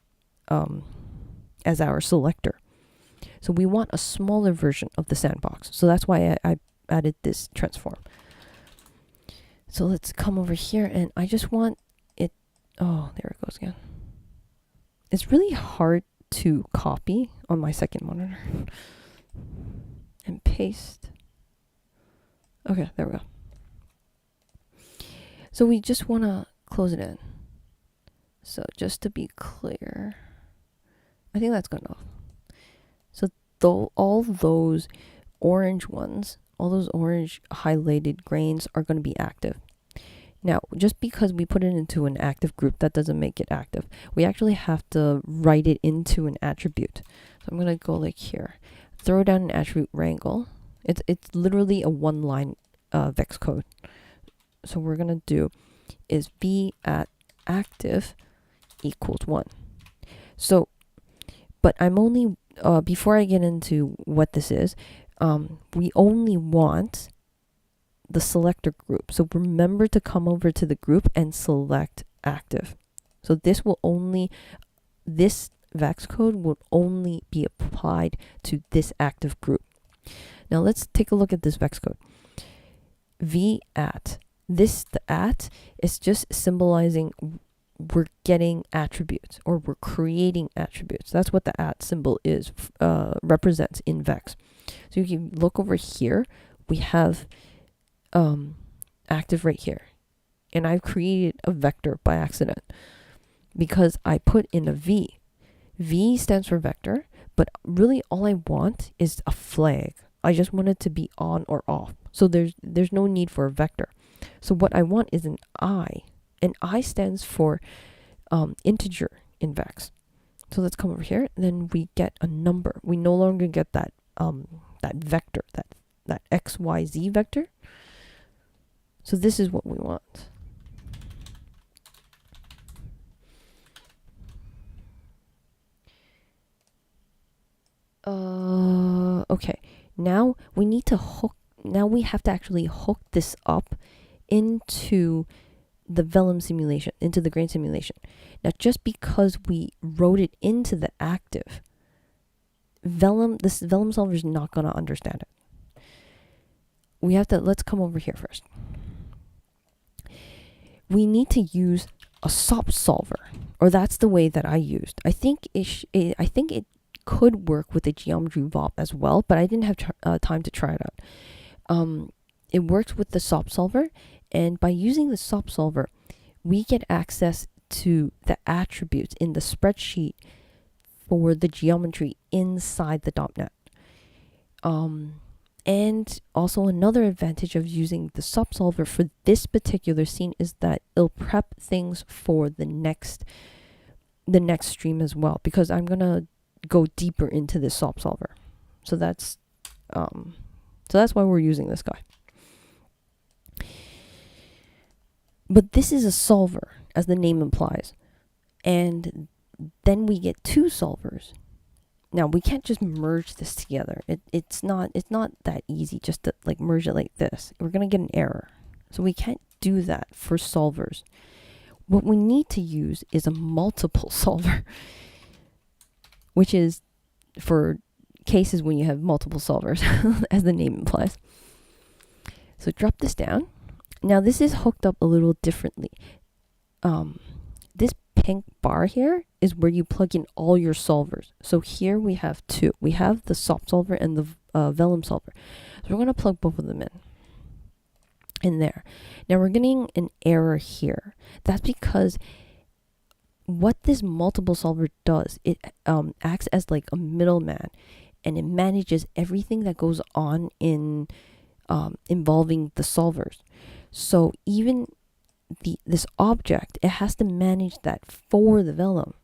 our selector. So we want a smaller version of the sandbox. So that's why I added this transform. So let's come over here, and I just want it. Oh, there it goes again. It's really hard to copy on my second monitor and paste. Okay, there we go. So we just want to close it in. So just to be clear, I think that's good enough. So all those orange ones, all those orange highlighted grains are going to be active. Now, just because we put it into an active group, that doesn't make it active. We actually have to write it into an attribute. So I'm going to go like here, throw down an attribute wrangle. It's literally a one-line Vex code. So what we're going to do is v at active equals 1. So, but I'm only, before I get into what this is, we only want the selector group. So remember to come over to the group and select active. So this Vex code will only be applied to this active group. Now let's take a look at this Vex code. V at. The at is just symbolizing we're getting attributes, or we're creating attributes. That's what the at symbol is, represents in Vex. So you can look over here. We have active right here. And I've created a vector by accident because I put in a V. V stands for vector, but really all I want is a flag. I just want it to be on or off. So there's no need for a vector. So what I want is an I. And I stands for integer in Vex. So let's come over here. And then we get a number. We no longer get that vector, that XYZ vector. So this is what we want. Okay. Now we need to hook. Now we have to actually hook this up into the Vellum simulation, into the grain simulation. Now, just because we wrote it into the active, this Vellum solver is not going to understand it. We have to, let's come over here first. We need to use a SOP solver, or that's the way that I used. I think it could work with a geometry VOP as well, but I didn't have time to try it out. It works with the SOP solver, and by using the SOP solver, we get access to the attributes in the spreadsheet for the geometry inside the .NET. And also another advantage of using the sub solver for this particular scene is that it'll prep things for the next stream as well, because I'm gonna go deeper into this sub solver. So that's why we're using this guy. But this is a solver, as the name implies, and then we get two solvers. Now we can't just merge this together. It's not that easy just to like merge it like this. We're gonna get an error. So we can't do that for solvers. What we need to use is a multiple solver, which is for cases when you have multiple solvers, as the name implies. So drop this down. Now this is hooked up a little differently. This pink bar here is where you plug in all your solvers. So here we have two. We have the SOP solver and the Vellum solver. So we're going to plug both of them in there. Now we're getting an error here. That's because what this multiple solver does, it acts as like a middleman, and it manages everything that goes on in involving the solvers. So even this object, it has to manage that for the Vellum.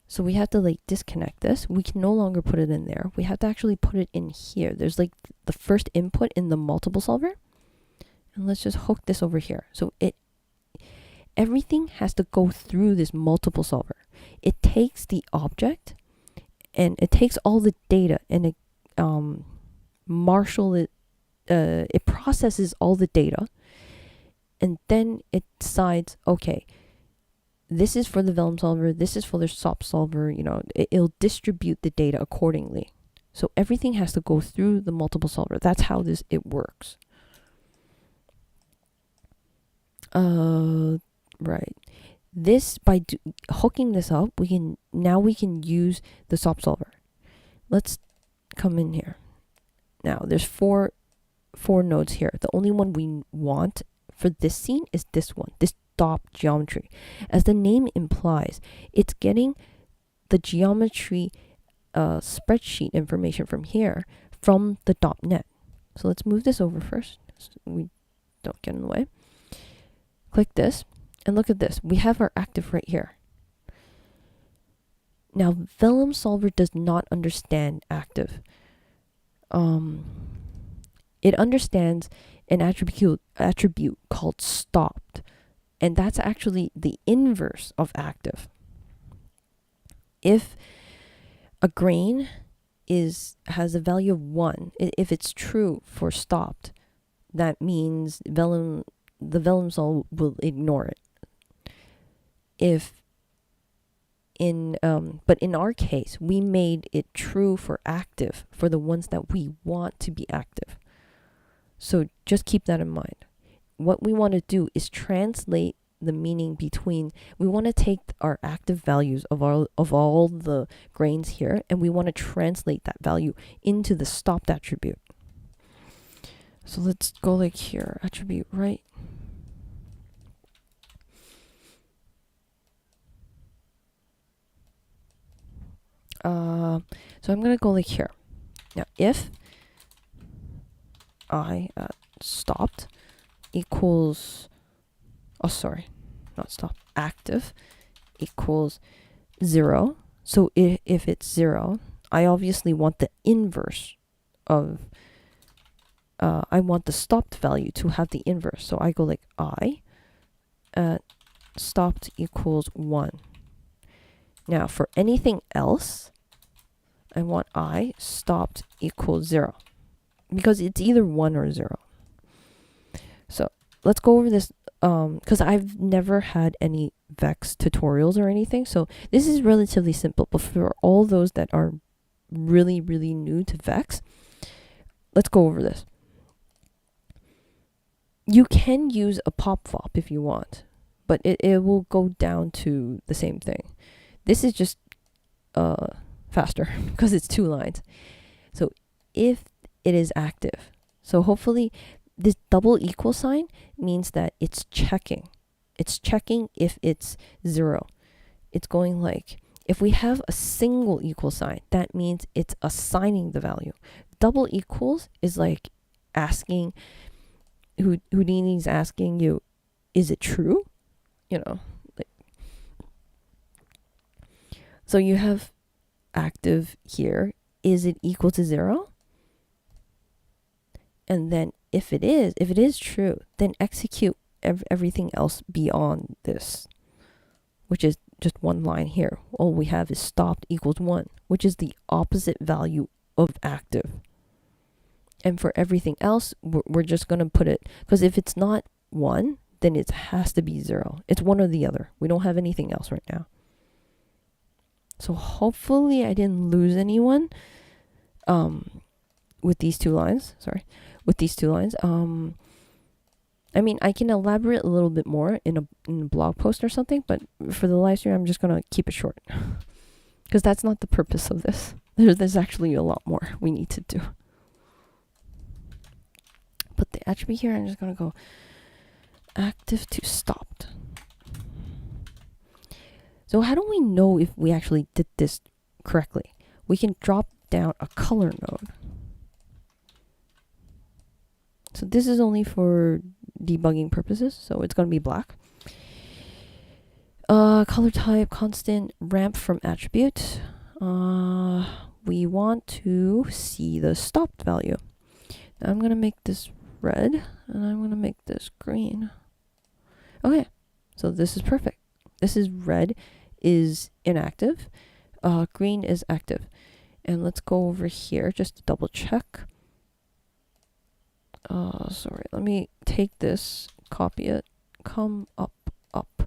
So we have to like disconnect this. We can no longer put it in there. We have to actually put it in here. There's like the first input in the multiple solver. And let's just hook this over here. So everything has to go through this multiple solver. It takes the object and it takes all the data and it it processes all the data, and then it decides, okay, this is for the Vellum solver, this is for the SOP solver, it'll distribute the data accordingly. So everything has to go through the multiple solver. That's how it works. Right. This, by hooking this up, we can use the SOP solver. Let's come in here. Now there's four nodes here. The only one we want for this scene is this one, this stop geometry. As the name implies, it's getting the geometry spreadsheet information from here, from the .NET. So let's move this over first so we don't get in the way. Click this and look at this. We have our active right here. Now Vellum solver does not understand active. It understands an attribute called stopped, and that's actually the inverse of active. If a grain has a value of 1, if it's true for stopped, that means the Vellum solver will ignore it. But in our case, we made it true for active for the ones that we want to be active. So just keep that in mind. What we want to do is translate the meaning between, we want to take our active values of all the grains here, and we want to translate that value into the stopped attribute. So let's go like here, attribute right. So I'm going to go like here. Now if I stopped equals, active equals 0. So if it's 0, I obviously want the inverse of, I want the stopped value to have the inverse. So I go like stopped equals 1. Now for anything else, I want stopped equals 0, because it's either 1 or 0. So let's go over this, because I've never had any Vex tutorials or anything. So this is relatively simple, but for all those that are really, really new to Vex, let's go over this. You can use a pop-fop if you want, but it will go down to the same thing. This is just faster because it's 2 lines. So if it is active, so hopefully this double equal sign means that it's checking. It's checking if it's 0. It's going like, If we have a single equal sign, that means it's assigning the value. Double equals is like asking, Houdini's asking you, is it true? You know, like, so you have active here. Is it equal to 0? And then if it is true, then execute everything else beyond this, which is just one line here. All we have is stopped equals 1, which is the opposite value of active. And for everything else, we're just going to put it, because if it's not 1, then it has to be 0. It's one or the other. We don't have anything else right now. So hopefully I didn't lose anyone with these two lines. Sorry. With these two lines. I mean, I can elaborate a little bit more in a blog post or something, but for the live stream, I'm just going to keep it short. Because that's not the purpose of this. There's actually a lot more we need to do. Put the attribute here. I'm just going to go active to stopped. So how do we know if we actually did this correctly? We can drop down a color node. So this is only for debugging purposes, so it's going to be black. Color type, constant, ramp from attribute. We want to see the stopped value. Now I'm going to make this red, and I'm going to make this green. Okay, so this is perfect. This is red is inactive, green is active. And let's go over here just to double check. Sorry, let me take this, copy it, come up. And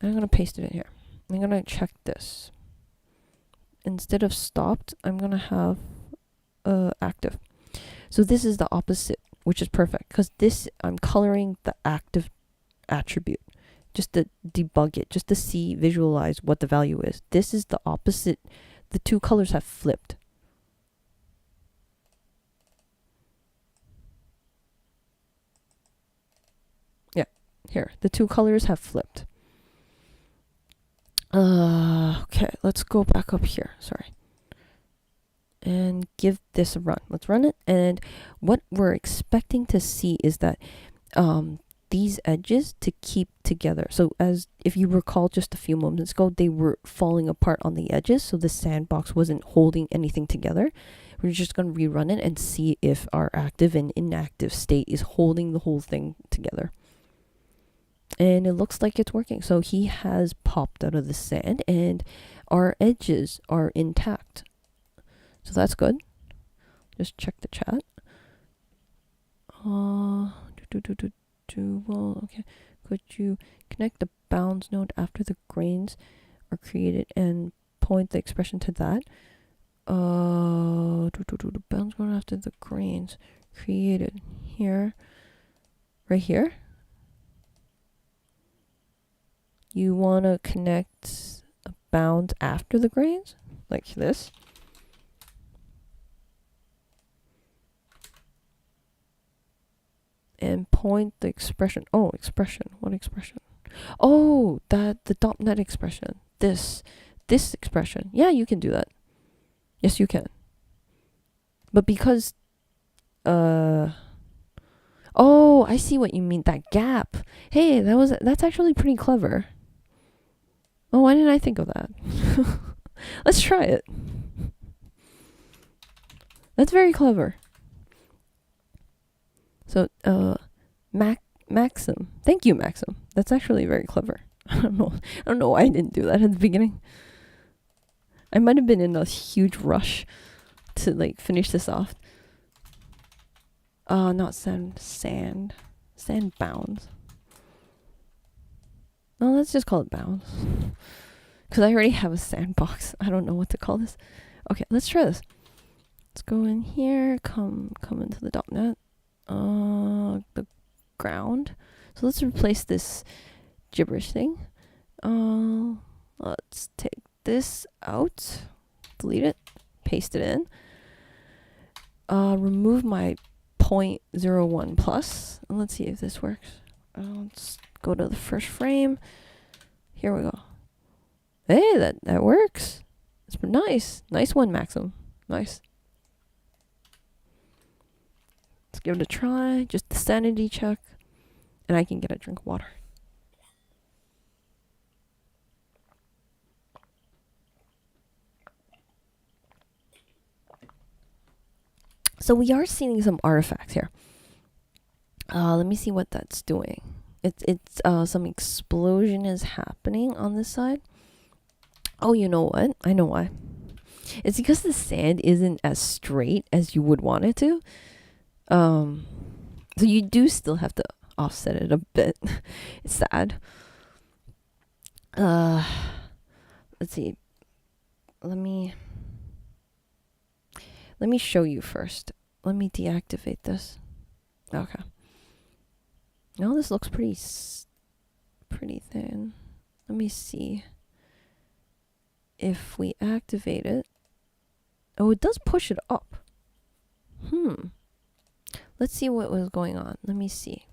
I'm going to paste it in here. I'm going to check this. Instead of stopped, I'm going to have active. So this is the opposite, which is perfect, because this, I'm coloring the active attribute just to debug it, just to see, visualize what the value is. This is the opposite. The two colors have flipped. Yeah, here, the two colors have flipped. Okay, let's go back up here. Sorry. And give this a run. Let's run it. And what we're expecting to see is that these edges to keep together. So as if you recall just a few moments ago, they were falling apart on the edges. So the sandbox wasn't holding anything together. We're just going to rerun it and see if our active and inactive state is holding the whole thing together. And it looks like it's working. So he has popped out of the sand and our edges are intact. So that's good. Just check the chat. Well, okay. Could you connect the bounds node after the grains are created and point the expression to that? The bounds node after the grains created here, right here. You want to connect a bound after the grains, like this. And point the expression. Oh, expression. What expression? Oh, the .NET expression. This expression. Yeah, you can do that. Yes, you can. But because oh, I see what you mean. That gap. Hey, that's actually pretty clever. Oh, why didn't I think of that? Let's try it. That's very clever. So, Maxim. Thank you, Maxim. That's actually very clever. I don't know why I didn't do that at the beginning. I might have been in a huge rush to like finish this off. Not sand bounds. No, let's just call it bounds. Because I already have a sandbox. I don't know what to call this. Okay, let's try this. Let's go in here, come into the .NET. The ground. So let's replace this gibberish thing. Let's take this out, delete it, paste it in. Remove my 0.01 plus, and let's see if this works. Let's go to the first frame. Here we go. Hey, that works. It's nice. Nice one, Maxim. Nice. Let's give it a try. Just the sanity check. And I can get a drink of water. So we are seeing some artifacts here. Let me see what that's doing. It's some explosion is happening on this side. Oh, you know what? I know why. It's because the sand isn't as straight as you would want it to. So you do still have to offset it a bit. It's sad. Let's see. Let me show you first. Let me deactivate this. Okay. No, this looks pretty thin. Let me see if we activate it. Oh, it does push it up. Let's see what was going on. Let me see.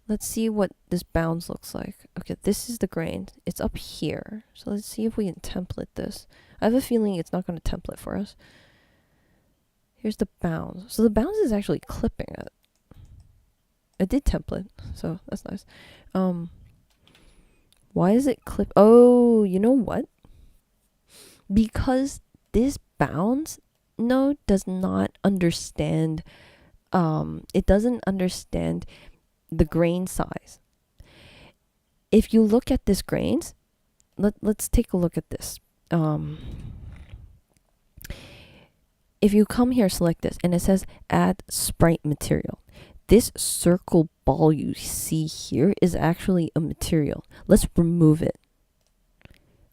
Let's see what this bounds looks like. Okay, this is the grain. It's up here. So let's see if we can template this. I have a feeling it's not going to template for us. Here's the bounds. So the bounds is actually clipping it. It did template, so that's nice. Why is it clip? Oh, you know what? Because this bounds node does not understand. It doesn't understand the grain size. If you look at this grains, let's take a look at this. If you come here, select this, and it says add sprite material. This circle ball you see here is actually a material. Let's remove it.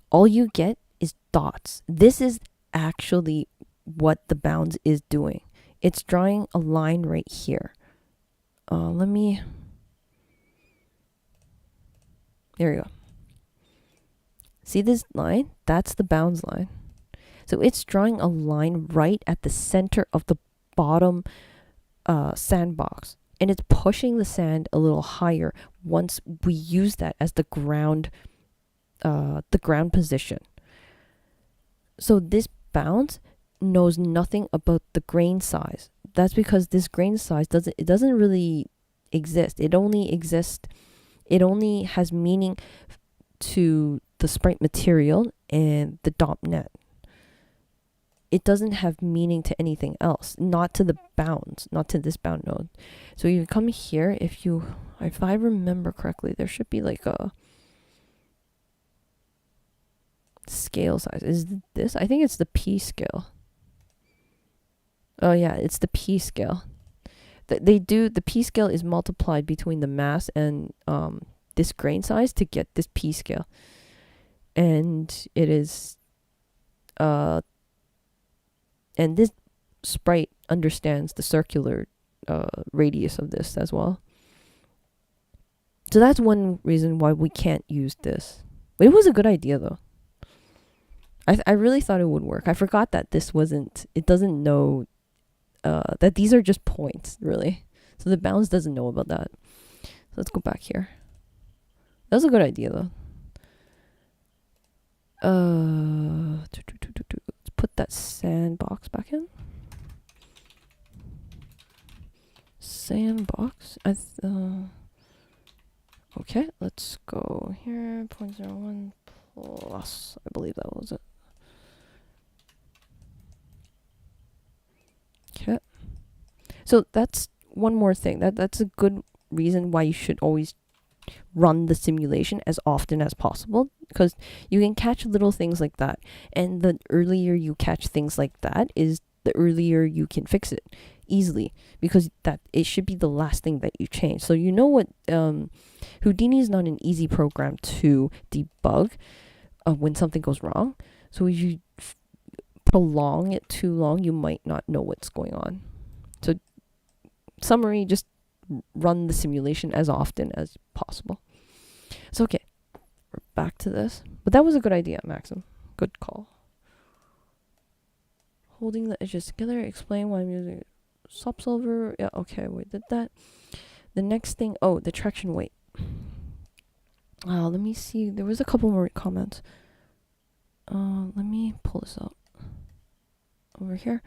All you get is dots. This is actually what the bounds is doing. It's drawing a line right here. There you go. See this line? That's the bounds line. So it's drawing a line right at the center of the bottom sandbox. And it's pushing the sand a little higher once we use that as the ground position. So this bounds knows nothing about the grain size. That's because this grain size doesn't really exist. It only has meaning to the sprite material and the .NET. It doesn't have meaning to anything else, not to the bounds, not to this bound node. So you come here, if I remember correctly, there should be like a scale size. Is this? I think it's the P scale. Oh yeah, it's the P scale. The P scale is multiplied between the mass and this grain size to get this P scale. And it is and this sprite understands the circular radius of this as well. So that's one reason why we can't use this. But it was a good idea though. I really thought it would work. I forgot that it doesn't know that these are just points, really. So the bounds doesn't know about that. So let's go back here. That was a good idea though. Let's put that sandbox back in. Sandbox. Okay, let's go here. 0.01 plus. I believe that was it. Okay. So that's one more thing. That's a good reason why you should always run the simulation as often as possible, because you can catch little things like that, and the earlier you catch things like that is the earlier you can fix it easily, because that it should be the last thing that you change. So you know what, Houdini is not an easy program to debug when something goes wrong. So if you prolong it too long, you might not know what's going on. So summary, just run the simulation as often as possible. So okay, we're back to this. But that was a good idea, Maxim. Good call. Holding the edges together, explain why I'm using subsolver. Yeah, okay, we did that. The next thing, the traction weight. Let me see. There was a couple more comments. Let me pull this up over here.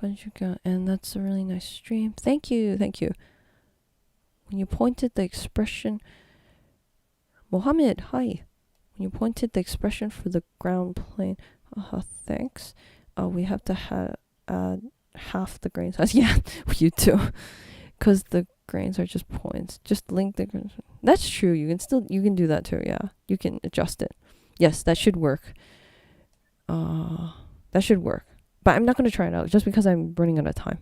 And that's a really nice stream. Thank you, thank you. When you pointed the expression, Mohammed, hi. When you pointed the expression for the ground plane, thanks. We have to add half the grain size. Yeah, you too. Because the grains are just points. Just link the grains. That's true. You can do that too. Yeah, you can adjust it. Yes, that should work. That should work. But I'm not going to try it out just because I'm running out of time.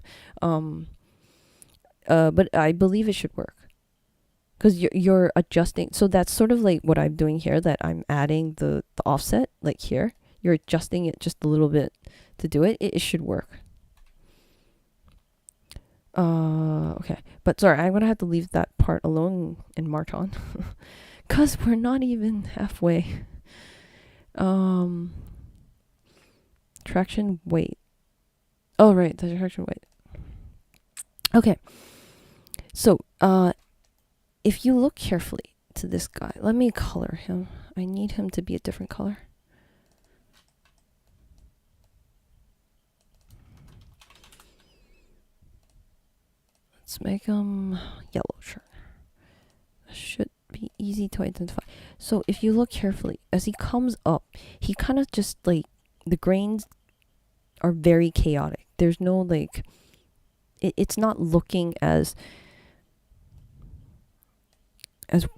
But I believe it should work. Because you're adjusting. So that's sort of like what I'm doing here, that I'm adding the offset, like here. You're adjusting it just a little bit to do it. It should work. Okay. But sorry, I'm going to have to leave that part alone and march on. Because we're not even halfway. Traction weight. Oh, right. The traction weight. Okay. So, if you look carefully to this guy, let me color him. I need him to be a different color. Let's make him yellow, sure. That should be easy to identify. So if you look carefully, as he comes up, he kind of just like, the grains are very chaotic. There's no like, it's not looking as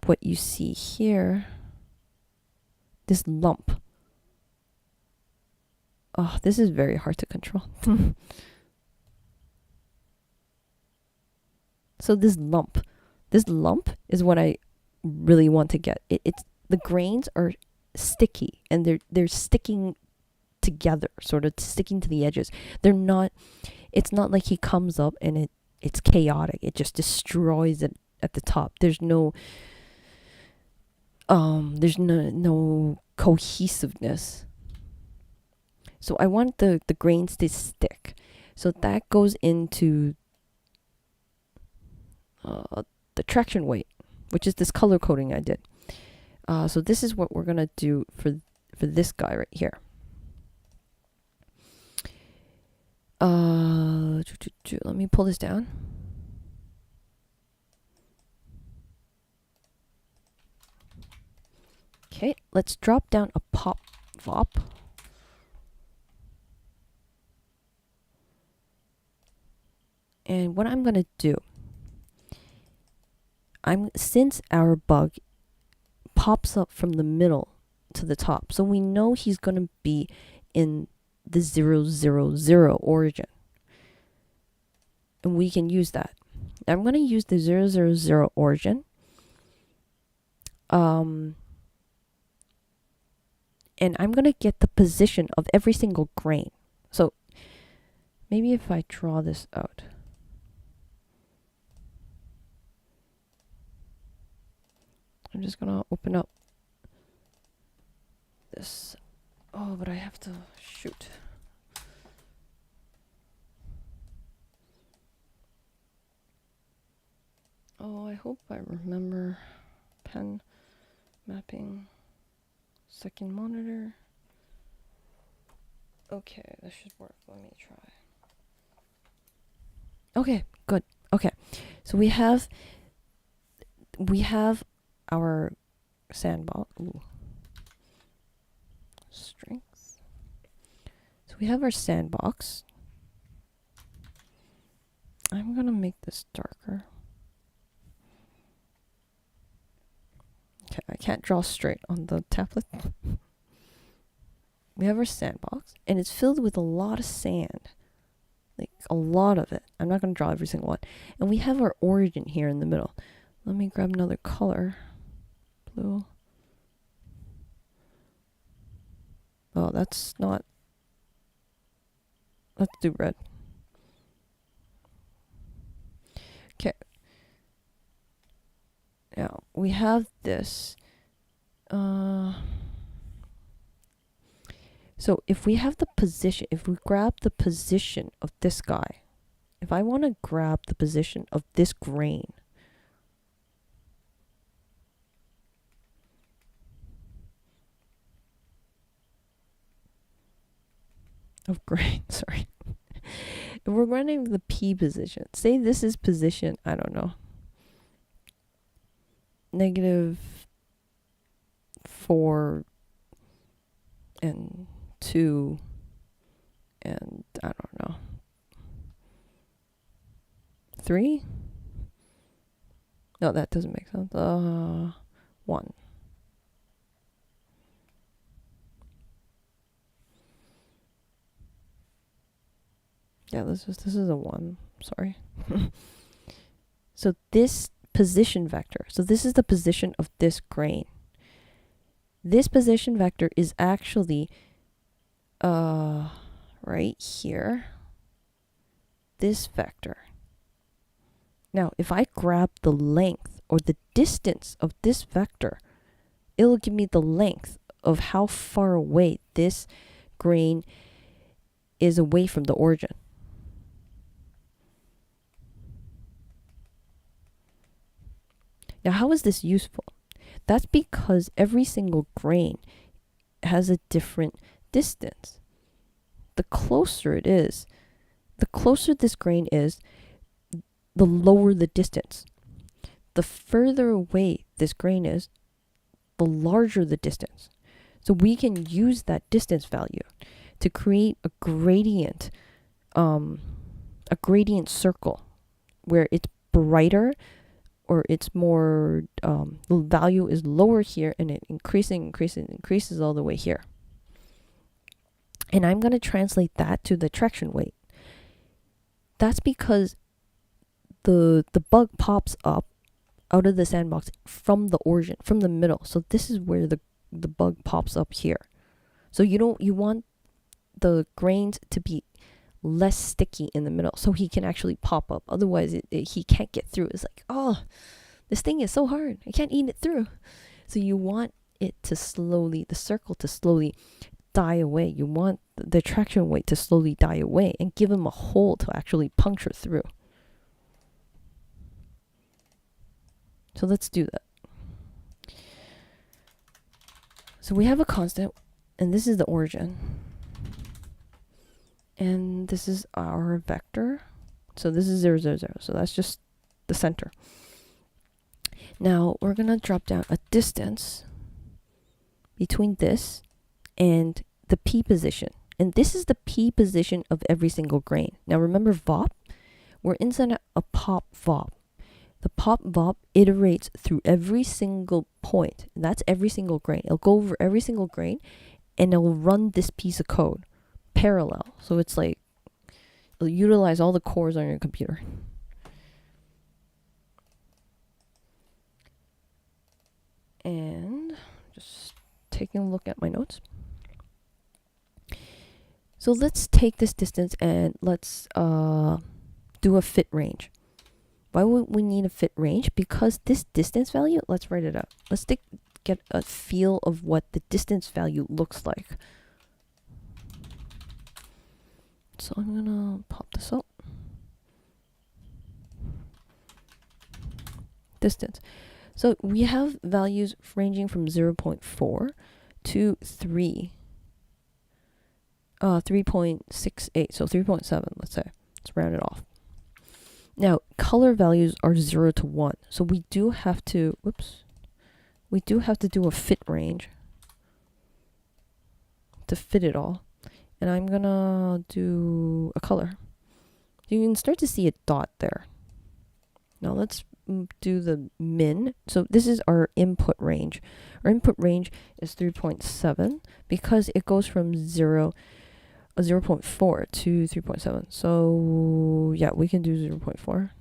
what you see here. This lump. Oh, this is very hard to control. So this lump is what I really want to get. It's the grains are sticky and they're sticking together, sort of sticking to the edges. It's not like he comes up and it's chaotic. It just destroys it at the top. There's no cohesiveness. So I want the grains to stick. So that goes into the traction weight, which is this color coding I did. So this is what we're gonna do for this guy right here. Let me pull this down. Okay, let's drop down a pop vop. And what I'm gonna do, since our bug pops up from the middle to the top, so we know he's gonna be in the 0, 0, 0 origin. And we can use that. I'm going to use the 0, 0, 0 origin. And I'm going to get the position of every single grain. So maybe if I draw this out. I'm just going to open up this. Oh, but I have to shoot. Oh, I hope I remember pen mapping, second monitor. Okay, this should work. Let me try. Okay, good. Okay, so we have our sandbox. Ooh. Strength. So we have our sandbox. I'm gonna make this darker. Okay, I can't draw straight on the tablet. We have our sandbox, and it's filled with a lot of sand. Like, a lot of it. I'm not going to draw every single one. And we have our origin here in the middle. Let me grab another color. Blue. Oh, that's not... Let's do red. Okay. Now, we have this. So if we have the position, if we grab the position of this guy, if I want to grab the position of this grain, of grain, sorry. If we're running the P position, say this is position, I don't know, -4 and 2 and I don't know, 3? No, that doesn't make sense. 1. Yeah, this is a 1. Sorry. So this position vector. So this is the position of this grain. This position vector is actually right here. This vector. Now, if I grab the length or the distance of this vector, it'll give me the length of how far away this grain is away from the origin. Now, how is this useful? That's because every single grain has a different distance. The closer it is, the closer this grain is, the lower the distance. The further away this grain is, the larger the distance. So we can use that distance value to create a gradient circle where it's brighter, or it's more, the value is lower here, and it increases all the way here. And I'm going to translate that to the traction weight. That's because the bug pops up out of the sandbox from the origin, from the middle. So this is where the bug pops up here. So you want the grains to be less sticky in the middle, so he can actually pop up. Otherwise, he can't get through. It's like, oh, this thing is so hard, I can't eat it through. So you want it to slowly, the circle to slowly die away. You want the traction weight to slowly die away and give him a hole to actually puncture through. So let's do that. So we have a constant, and this is the origin. And this is our vector. So this is 0, 0, 0. So that's just the center. Now we're going to drop down a distance between this and the P position. And this is the P position of every single grain. Now remember VOP? We're inside a pop VOP. The pop VOP iterates through every single point. And that's every single grain. It'll go over every single grain, and it'll run this piece of code parallel. So it's like, it'll utilize all the cores on your computer. And just taking a look at my notes. So let's take this distance and let's do a fit range. Why would we need a fit range? Because this distance value, let's write it out. Let's get a feel of what the distance value looks like. So I'm gonna pop this up. Distance. So we have values ranging from 0.4 to 3. 3.68, so 3.7, let's say. Let's round it off. Now, color values are 0 to 1. So we do have to, we do have to do a fit range to fit it all. And I'm gonna do a color. You can start to see a dot there. Now let's do the min. So this is our input range. Our input range is 3.7 because it goes from 0.4 to 3.7. So yeah, we can do 0.4.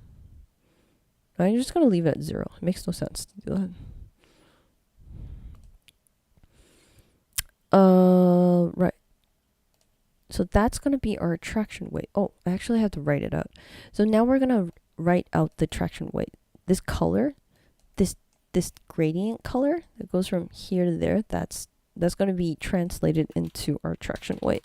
I'm just gonna leave it at 0. It makes no sense to do that. Right. So that's going to be our traction weight. Oh, I actually have to write it out. So now we're going to write out the traction weight. This color, this gradient color that goes from here to there, that's going to be translated into our traction weight.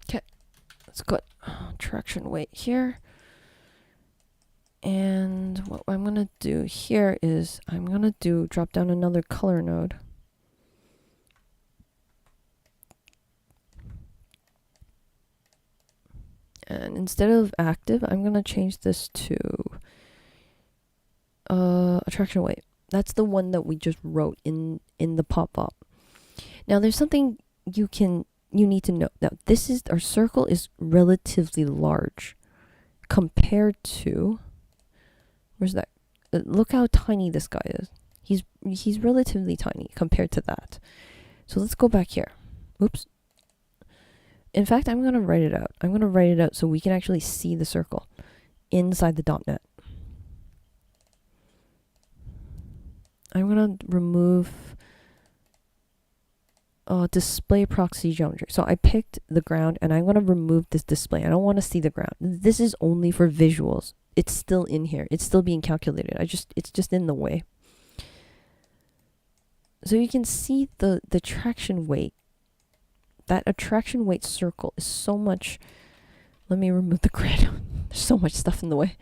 Okay, let's go traction weight here. And what I'm going to do here is I'm going to drop down another color node. And instead of active, I'm going to change this to attraction weight. That's the one that we just wrote in the pop-up. Now there's something you need to know. Now this is, our circle is relatively large compared to, where's that? Look how tiny this guy is. He's relatively tiny compared to that. So let's go back here. Oops. In fact, I'm going to write it out. I'm going to write it out so we can actually see the circle inside the .NET. I'm going to remove display proxy geometry. So I picked the ground and I'm going to remove this display. I don't want to see the ground. This is only for visuals. It's still in here. It's still being calculated. It's just in the way. So you can see the traction weight. That attraction weight circle is so much. Let me remove the grid. There's so much stuff in the way.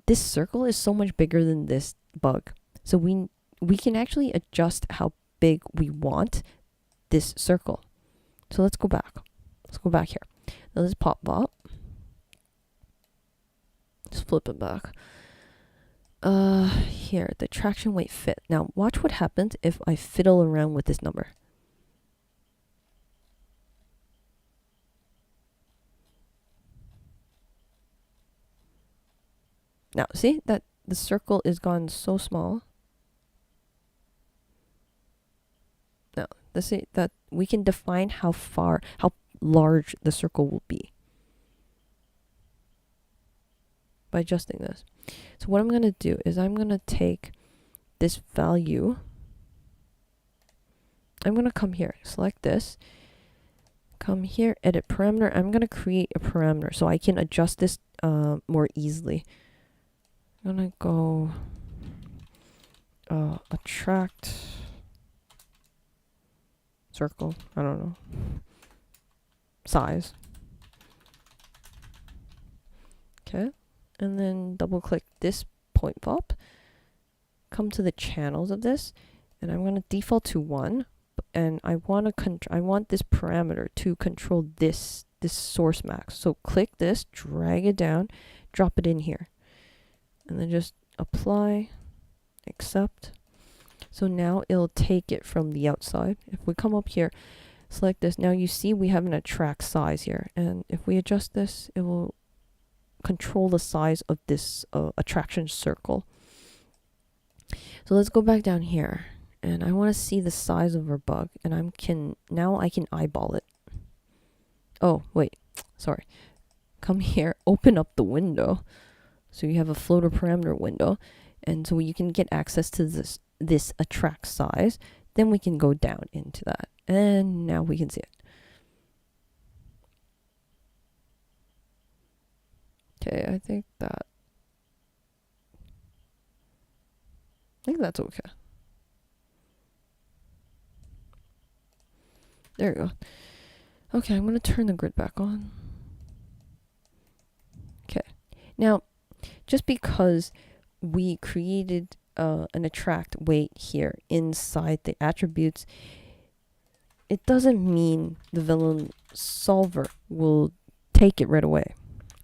This circle is so much bigger than this bug. So we can actually adjust how big we want this circle. So let's go back. Let's go back here. Now let's pop up. Just flip it back. Here, the traction weight fit. Now watch what happens if I fiddle around with this number. Now see that the circle is gone so small. Now let's see that we can define how large the circle will be by adjusting this. So what I'm going to do is I'm going to take this value. I'm going to come here, select this, come here, edit parameter. I'm going to create a parameter so I can adjust this more easily. I'm going to go attract circle, I don't know, size. Okay. And then double click this point pop, come to the channels of this, and I'm going to default to 1, and I want this parameter to control this source max. So click this, drag it down, drop it in here, and then just apply, accept. So now it'll take it from the outside. If we come up here, select this, now you see we have an attract size here, and if we adjust this, it will control the size of this attraction circle. So let's go back down here, and I want to see the size of our bug, and now I can eyeball it. Oh wait, sorry. Come here, open up the window, so you have a floater parameter window, and so you can get access to this attract size. Then we can go down into that, and now we can see it. Okay, I think that's okay. There we go. Okay, I'm going to turn the grid back on. Okay. Now, just because we created an attract weight here inside the attributes, it doesn't mean the Vellum solver will take it right away.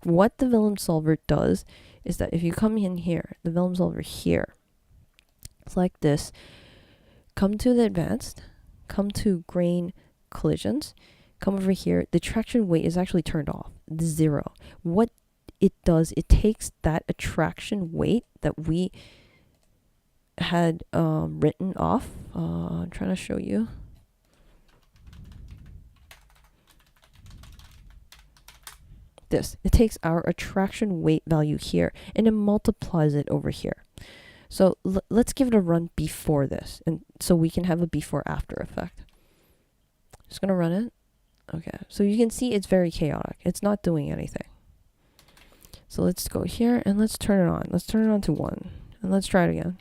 What the Vellum solver does is that if you come in here, the Vellum solver here, select this, come to the advanced, come to grain collisions, come over here, the traction weight is actually turned off, the 0. What it does, it takes that attraction weight that we had written off. I'm trying to show you. It takes our attraction weight value here and it multiplies it over here. So let's give it a run before this, and so we can have a before after effect. Just gonna run it. Okay, so you can see it's very chaotic. It's not doing anything. So let's go here and let's turn it on. Let's turn it on to 1 and let's try it again.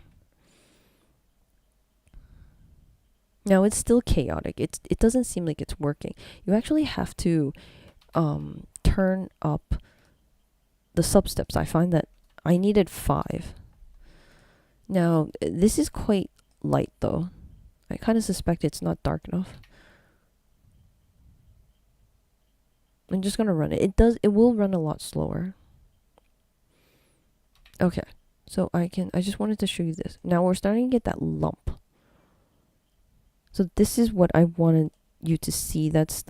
Now it's still chaotic. It doesn't seem like it's working. You actually have to turn up the sub-steps, I find that I needed 5. Now, this is quite light though. I kind of suspect it's not dark enough. I'm just gonna run it. It will run a lot slower. Okay. So I just wanted to show you this. Now we're starting to get that lump. So this is what I wanted you to see. That's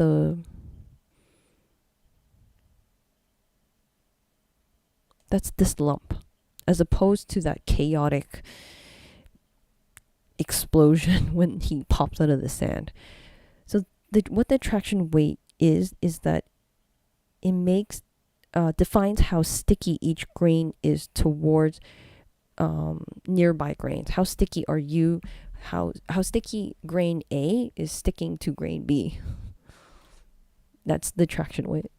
this lump, as opposed to that chaotic explosion when he pops out of the sand. So what the traction weight is that it makes defines how sticky each grain is towards nearby grains. How sticky are you? How sticky grain A is sticking to grain B. That's the traction weight.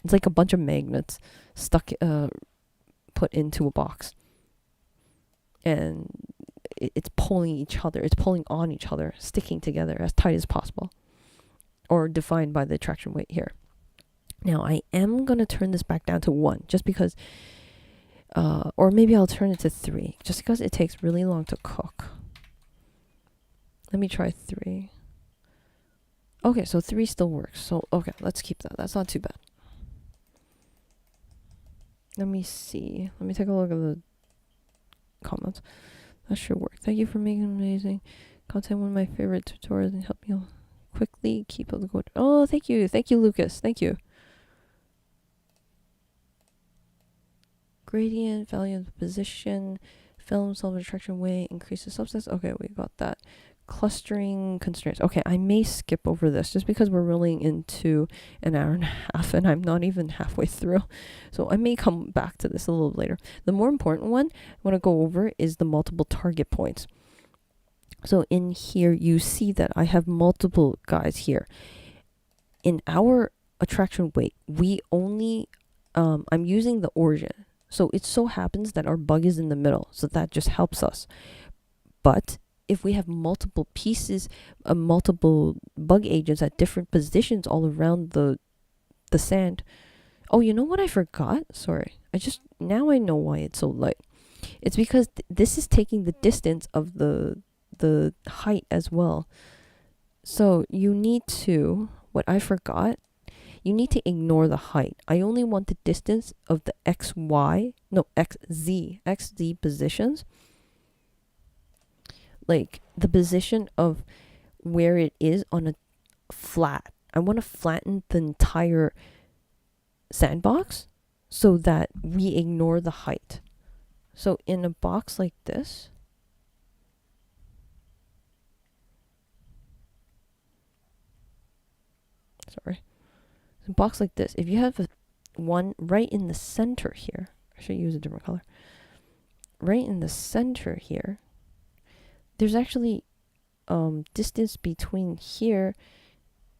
It's like a bunch of magnets stuck put into a box, and it's pulling each other. It's pulling on each other, sticking together as tight as possible, or defined by the traction weight here. Now I am gonna turn this back down to 1, just because, or maybe I'll turn it to 3, just because it takes really long to cook. Let me try 3. Okay, so 3 still works. So okay, let's keep that. That's not too bad. Let me see. Let me take a look at the comments. That should work. Thank you for making amazing content. One of my favorite tutorials, and help me quickly keep up the code. Oh, thank you. Thank you, Lucas. Thank you. Gradient, value of the position, film, solve traction weight, increase the subsets. Okay, we got that. Clustering constraints. Okay, I may skip over this just because we're rolling into an hour and a half and I'm not even halfway through. So I may come back to this a little later. The more important one I want to go over is the multiple target points. So in here, you see that I have multiple guys here. In our attraction weight, we only, I'm using the origin. So it so happens that our bug is in the middle. So that just helps us. But if we have multiple pieces, multiple bug agents at different positions all around the sand. Oh, you know what I forgot? Sorry. Now I know why it's so light. It's because this is taking the distance of the height as well. So you need to, what I forgot, you need to ignore the height. I only want the distance of the XZ positions. Like the position of where it is on a flat. I want to flatten the entire sandbox so that we ignore the height. So in a box like this, sorry, a box like this, if you have one right in the center here, I should use a different color. Right in the center here, there's actually distance between here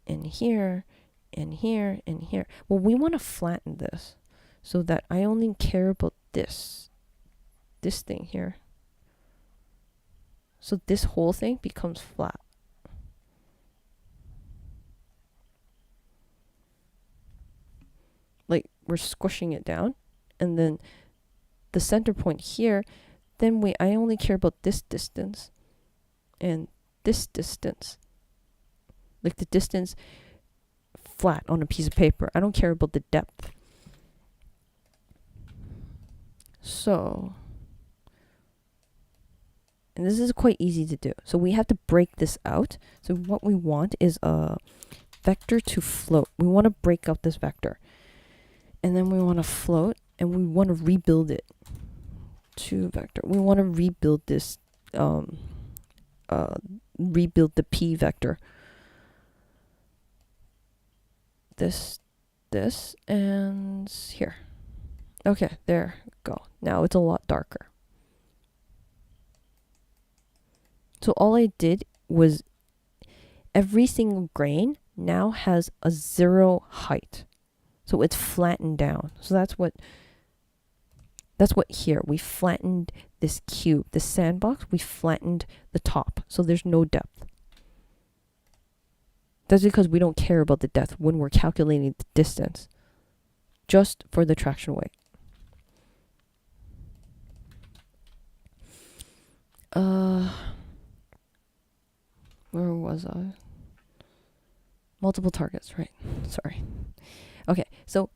and here and here and here. Well, we want to flatten this so that I only care about this thing here. So this whole thing becomes flat. Like we're squishing it down, and then the center point here, then I only care about this distance and this distance. Like the distance flat on a piece of paper. I don't care about the depth. So, and this is quite easy to do. So we have to break this out. So what we want is a vector to float. We want to break out this vector. And then we want to float, and we want to rebuild it to vector. We want to rebuild this, rebuild the P vector. This, and here. Okay, there we go. Now it's a lot darker. So all I did was every single grain now has a 0 height. So it's flattened down. So that's what here, we flattened this cube, this sandbox, we flattened the top. So there's no depth. That's because we don't care about the depth when we're calculating the distance. just for the traction weight. Where was I? Multiple targets, right? Sorry. Okay, so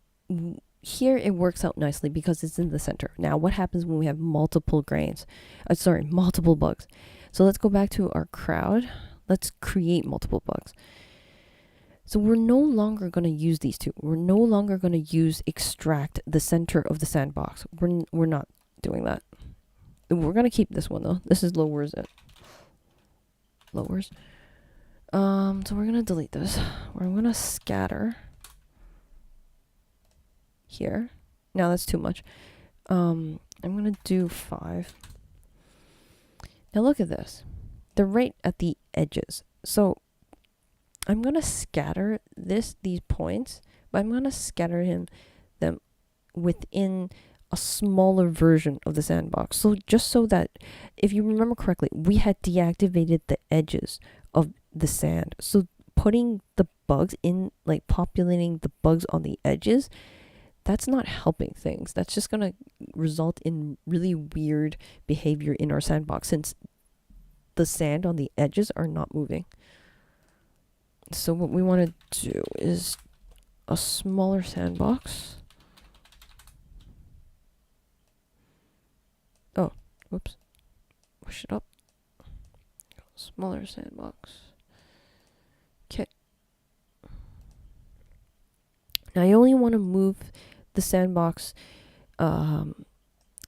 here it works out nicely because it's in the center. Now, what happens when we have multiple grains? Multiple bugs. So let's go back to our crowd. Let's create multiple bugs. So we're no longer going to use these two. We're no longer going to use extract the center of the sandbox. We're not doing that. We're going to keep this one though. This is lowers it. Lowers. So we're going to delete this. We're going to scatter here. Now that's too much. I'm going to do 5. Now look at this. They're right at the edges. So I'm going to scatter these points, but I'm going to scatter them within a smaller version of the sandbox. So just so that, if you remember correctly, we had deactivated the edges of the sand. So putting the bugs in, like populating the bugs on the edges, that's not helping things. That's just going to result in really weird behavior in our sandbox since the sand on the edges are not moving. So what we want to do is a smaller sandbox. Oh, whoops. Push it up. Smaller sandbox. Okay. Now I only want to move the sandbox on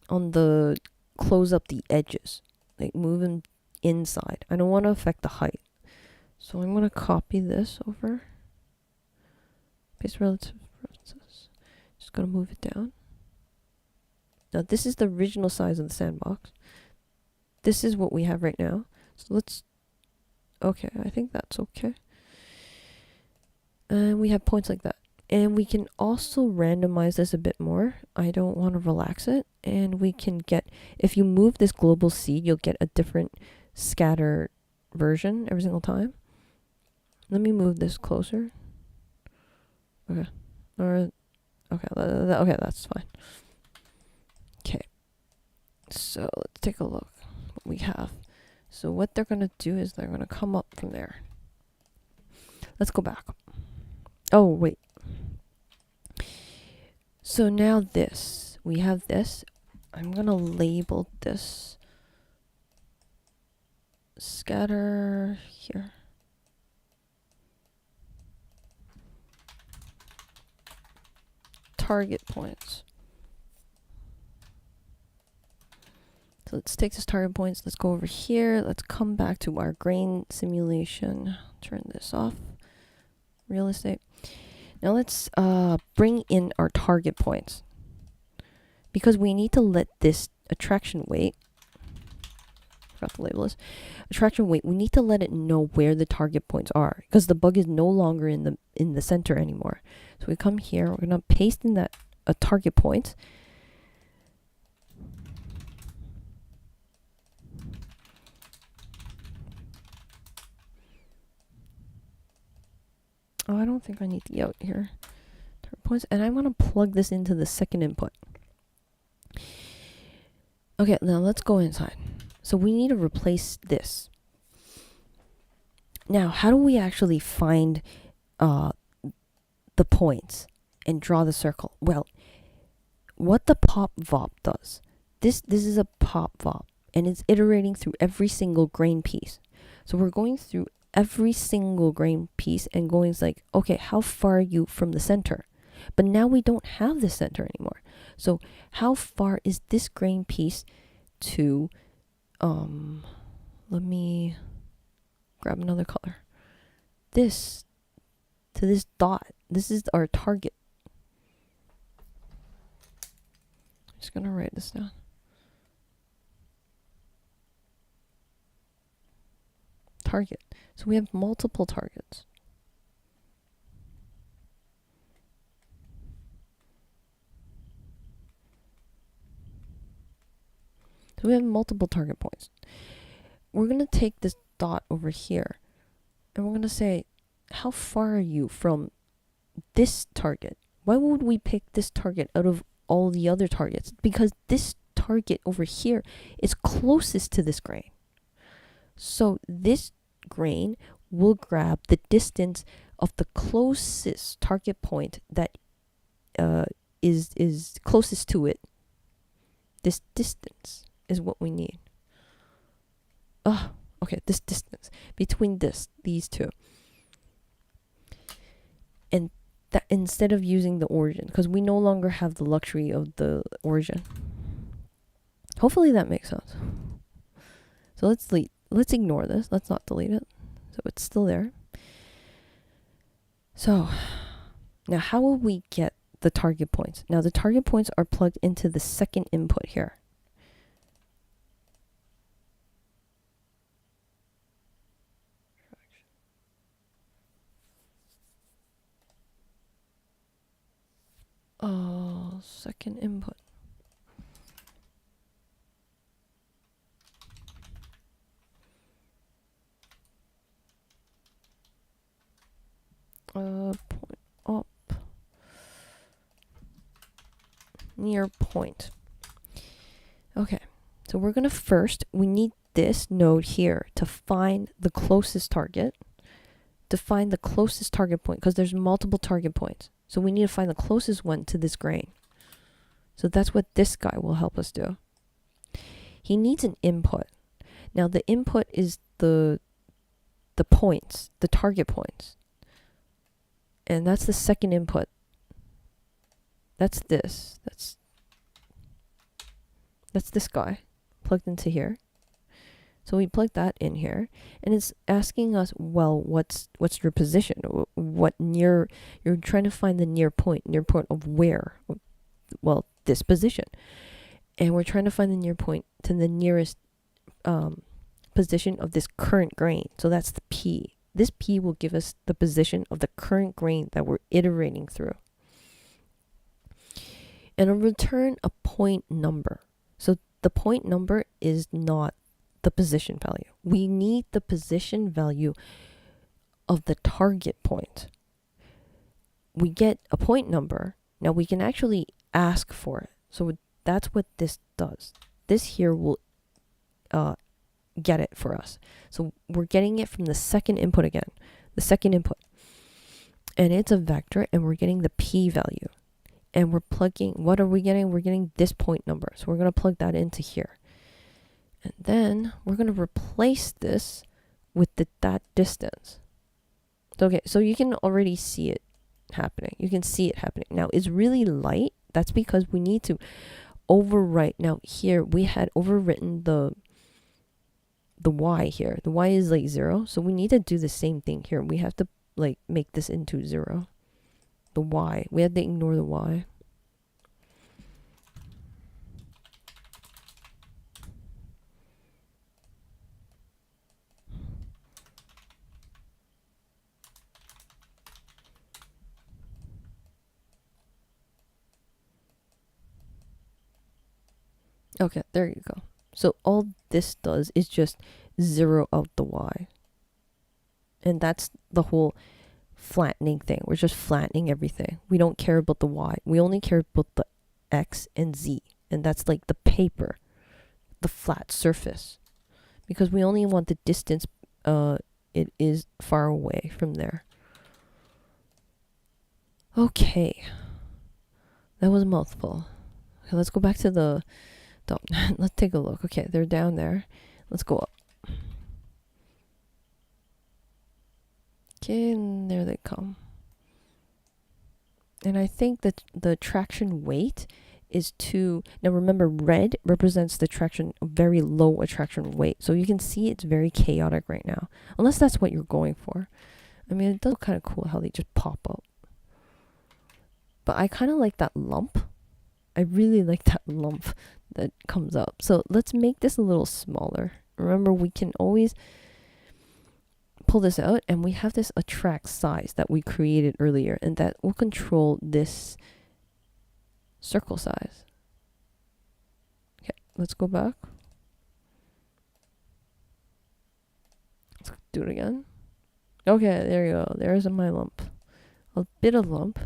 the close up the edges. Like move them inside. I don't want to affect the height. So I'm going to copy this over. Paste relative process. Just going to move it down. Now this is the original size of the sandbox. This is what we have right now. So let's, okay, I think that's okay. And we have points like that. And we can also randomize this a bit more. I don't want to relax it. And we can get, if you move this global seed, you'll get a different scatter version every single time. Let me move this closer. Okay. Or, okay, okay, that's fine. Okay. So let's take a look what we have. So what they're going to do is they're going to come up from there. Let's go back. Oh, wait. So now this, we have this. I'm going to label this scatter here. Target points. So let's take this target points. Let's go over here. Let's come back to our grain simulation. Turn this off. Real estate. Now let's bring in our target points. Because we need to let this attraction weight, forgot to label this, attraction weight, we need to let it know where the target points are. Because the bug is no longer in the center anymore. So we come here, we're going to paste in that target point. Oh, I don't think I need the out here. Target points, and I want to plug this into the second input. Okay, now let's go inside. So we need to replace this. Now, how do we actually find the points and draw the circle? Well, what the pop VOP does, this is a pop VOP, and it's iterating through every single grain piece. So we're going through every single grain piece and going like, okay, how far are you from the center? But now we don't have the center anymore. So how far is this grain piece to, let me grab another color. This to this dot. This is our target. I'm just going to write this down. Target. So we have multiple targets. So we have multiple target points. We're going to take this dot over here and we're going to say, how far are you from this target Why would we pick this target out of all the other targets? Because this target over here is closest to this grain. So this grain will grab the distance of the closest target point that is closest to it. This distance is what we need. Okay, this distance between these two. And that instead of using the origin, because we no longer have the luxury of the origin. Hopefully that makes sense. So let's ignore this. Let's not delete it. So it's still there. So now how will we get the target points? Now the target points are plugged into the second input here. Second input. Point up. Near point. Okay, so we're gonna we need this node here to find the closest target, to find the closest target point, because there's multiple target points. So we need to find the closest one to this grain. So that's what this guy will help us do. He needs an input. Now the input is the points, the target points. And that's the second input. That's this. That's this guy plugged into here. So we plug that in here, and it's asking us, well, what's your position? What near? You're trying to find the near point of where? Well, this position, and we're trying to find the near point to the nearest position of this current grain. So that's the P. This P will give us the position of the current grain that we're iterating through, and it'll return a point number. So the point number is not the position value. We need the position value of the target point. We get a point number. Now we can actually ask for it. So that's what this does. This here will get it for us. So we're getting it from the second input again. The second input. And it's a vector, and we're getting the P value. And we're plugging, what are we getting? We're getting this point number. So we're going to plug that into here. And then we're going to replace this with that distance. Okay, so you can already see it happening. You can see it happening. Now, it's really light. That's because we need to overwrite. Now, here we had overwritten the y here. The y is like 0. So we need to do the same thing here. We have to like make this into 0. The y. We have to ignore the y. Okay, there you go. So all this does is just 0 out the y. And that's the whole flattening thing. We're just flattening everything. We don't care about the y. We only care about the x and z. And that's like the paper, the flat surface. Because we only want the distance it is far away from there. Okay. That was a mouthful. Okay, let's go back to the let's take a look. Okay, they're down there. Let's go up. Okay, and there they come. And I think that the traction weight is now remember, red represents the traction, very low attraction weight. So you can see it's very chaotic right now. Unless that's what you're going for. I mean, it does look kind of cool how they just pop up. But I kind of like that lump. I really like that lump that comes up. So let's make this a little smaller. Remember, we can always pull this out, and we have this attract size that we created earlier, and that will control this circle size. Okay, let's go back. Let's do it again. Okay, there you go. There's my lump. A bit of lump.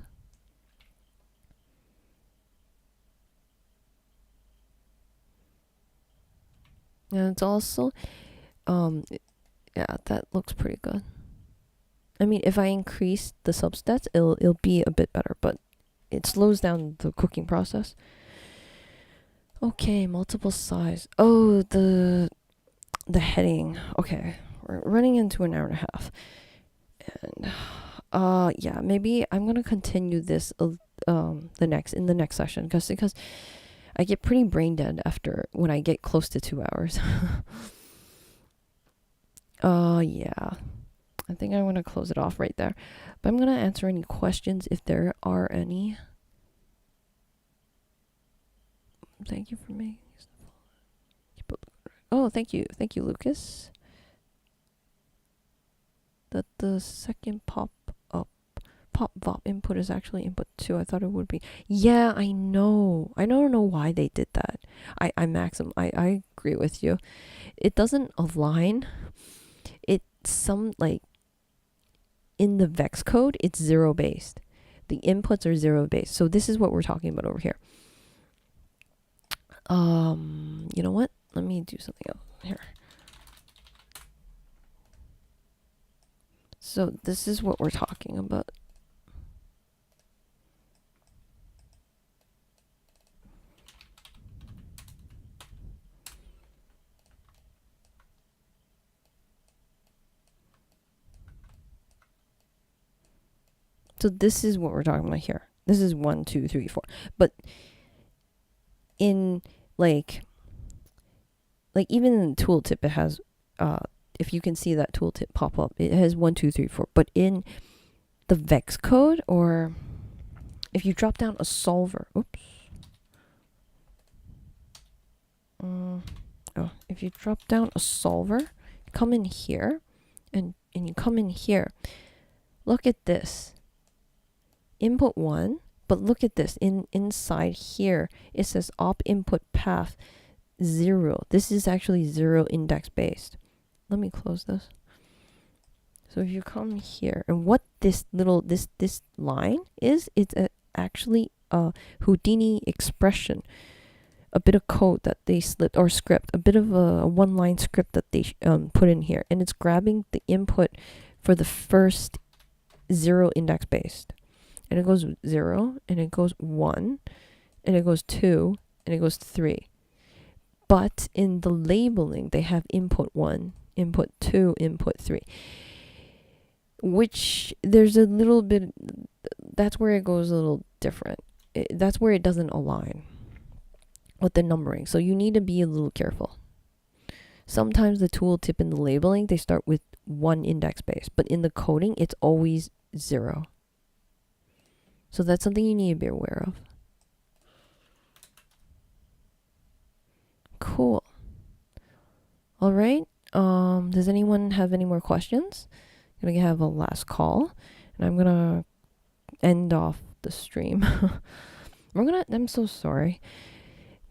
And it's also, yeah, that looks pretty good. I mean, if I increase the substats, it'll be a bit better, but it slows down the cooking process. Okay, multiple size. Oh, the heading. Okay, we're running into an hour and a half, and yeah, maybe I'm gonna continue this in the next session because I get pretty brain dead after when I get close to 2 hours. Yeah. I think I'm going to close it off right there. But I'm going to answer any questions if there are any. Thank you for me. Oh, thank you. Thank you, Lucas. That the second pop VOP input is actually input 2. I thought it would be. Yeah, I know. I don't know why they did that. I agree with you. It doesn't align. It's some like in the Vex code, it's 0 based. The inputs are 0 based. So this is what we're talking about over here. You know what? Let me do something else here. So this is what we're talking about. So this is what we're talking about here. This is 1, 2, 3, 4. But in like even in the tooltip, it has if you can see that tooltip pop up, it has 1, 2, 3, 4. But in the Vex code, or if you drop down a solver, oops. If you drop down a solver, come in here, and you come in here. Look at this. Input 1, but look at this. Inside here, it says op input path 0. This is actually 0 index based. Let me close this. So if you come here, and what this little this line is, it's actually a Houdini expression, a bit of code that they slipped, or script, a bit of a one-line script that they put in here, and it's grabbing the input for the first 0 index based. And it goes 0, and it goes 1, and it goes 2, and it goes 3. But in the labeling, they have input 1, input 2, input 3. Which there's a little bit, that's where it goes a little different. That's where it doesn't align with the numbering. So you need to be a little careful. Sometimes the tooltip in the labeling, they start with 1 index base. But in the coding, it's always 0. So that's something you need to be aware of. Cool. All right. Does anyone have any more questions? I'm gonna have a last call, and I'm gonna end off the stream. I'm so sorry.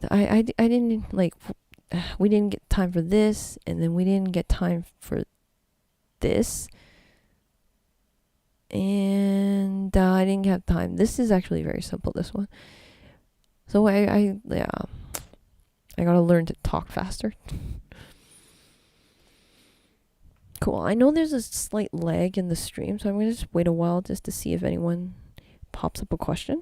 I didn't like. We didn't get time for this, and then we didn't get time for this. And I didn't have time. This is actually very simple, this one. So I gotta learn to talk faster. Cool. I know there's a slight lag in the stream, so I'm gonna just wait a while just to see if anyone pops up a question.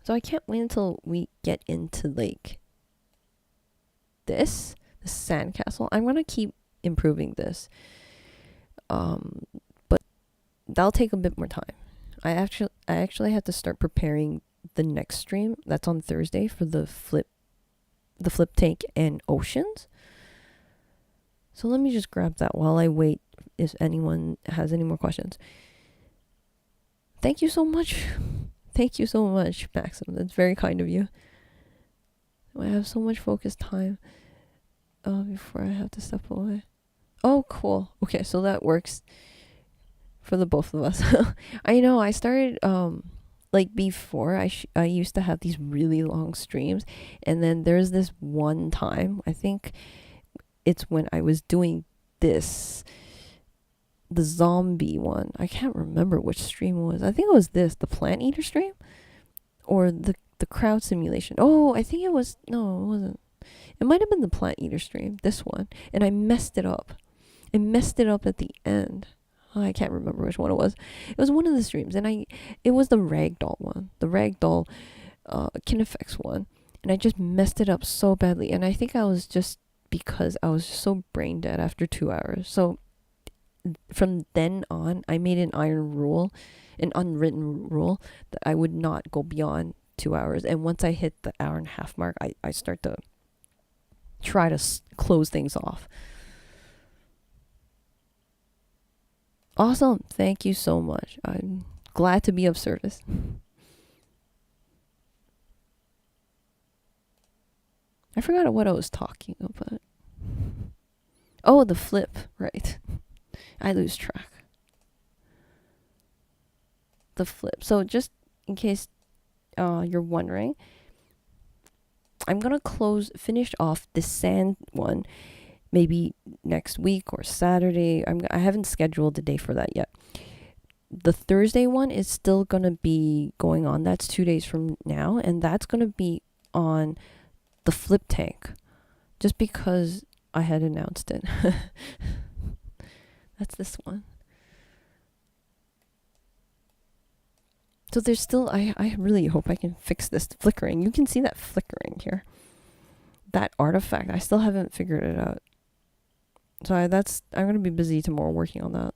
So I can't wait until we get into like the sandcastle. I'm gonna keep improving this, but that'll take a bit more time. I actually have to start preparing the next stream that's on Thursday for the flip tank and oceans. So let me just grab that while I wait if anyone has any more questions. Thank you so much. Thank you so much, Maxim. That's very kind of you. I have so much focused time before I have to step away. Oh, cool. Okay, so that works for the both of us. I know, I started, like before, I used to have these really long streams, and then there's this one time, I think it's when I was doing this the zombie one. I can't remember which stream it was. I think it was the plant eater stream or the crowd simulation. Oh, I think it was, no, it wasn't. It might have been the plant eater stream, this one, and I messed it up. I messed it up at the end. Oh, I can't remember which one it was. It was one of the streams, and it was the ragdoll one, the ragdoll kinefx one, and I just messed it up so badly. And I think I was just because I was so brain dead after 2 hours. So from then on, I made an unwritten rule that I would not go beyond 2 hours. And once I hit the hour and a half mark, I start to try to close things off. Awesome. Thank you so much. I'm glad to be of service. I forgot what I was talking about. Oh, the flip. Right. I lose track. The flip. So just in case you're wondering, I'm going to finish off the sand one maybe next week or Saturday. I haven't scheduled the day for that yet. The Thursday one is still going to be going on. That's 2 days from now. And that's going to be on the flip tank. Just because I had announced it. That's this one. So there's still, I really hope I can fix this flickering. You can see that flickering here. That artifact, I still haven't figured it out. So I'm going to be busy tomorrow working on that.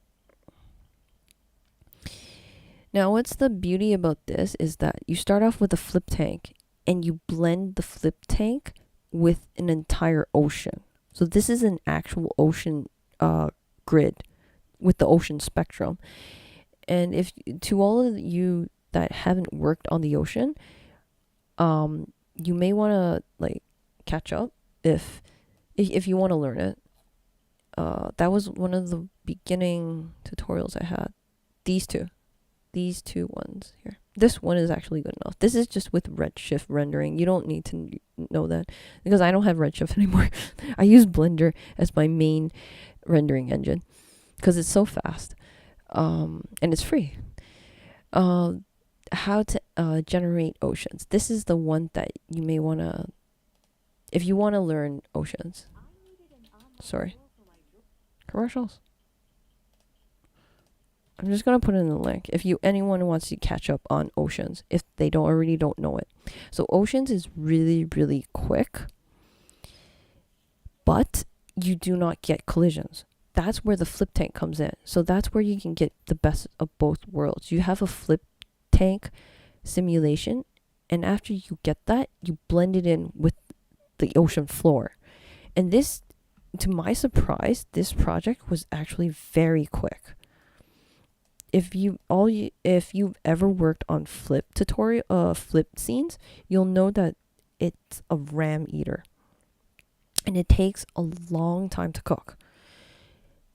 Now, what's the beauty about this is that you start off with a flip tank and you blend the flip tank with an entire ocean. So this is an actual ocean grid with the ocean spectrum. And if to all of you that haven't worked on the ocean, you may want to like catch up if you want to learn it. That was one of the beginning tutorials I had. These two ones here. This one is actually good enough. This is just with Redshift rendering. You don't need to know that because I don't have Redshift anymore. I use Blender as my main rendering engine because it's so fast, and it's free. How to generate oceans. This is the one that you may want to, if you want to learn oceans. Sorry. Commercials. I'm just going to put in the link if anyone wants to catch up on oceans if they don't know it. So oceans is really, really quick, but you do not get collisions. That's where the flip tank comes in. So that's where you can get the best of both worlds. You have a flip tank simulation, and after you get that, you blend it in with the ocean floor. And this, to my surprise, this project was actually very quick. If you've ever worked on flip scenes, you'll know that it's a ram eater, and it takes a long time to cook.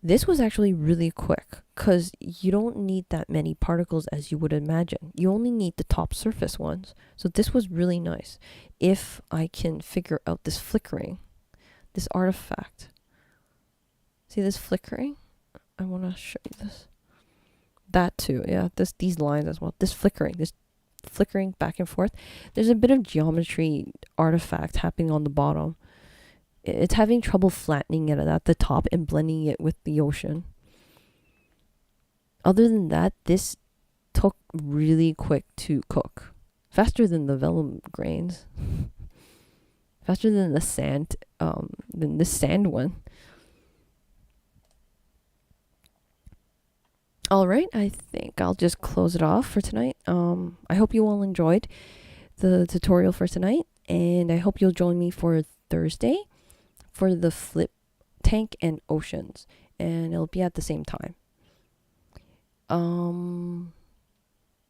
This was actually really quick because you don't need that many particles as you would imagine. You only need the top surface ones. So this was really nice. If I can figure out this flickering, this artifact. See this flickering? I want to show you this. That too, yeah. These lines as well. This flickering back and forth. There's a bit of geometry artifact happening on the bottom. It's having trouble flattening it at the top and blending it with the ocean. Other than that, this took really quick to cook. Faster than the Vellum Grains. Faster than the sand one. All right, I think I'll just close it off for tonight. I hope you all enjoyed the tutorial for tonight, and I hope you'll join me for Thursday for the flip tank and oceans, and it'll be at the same time.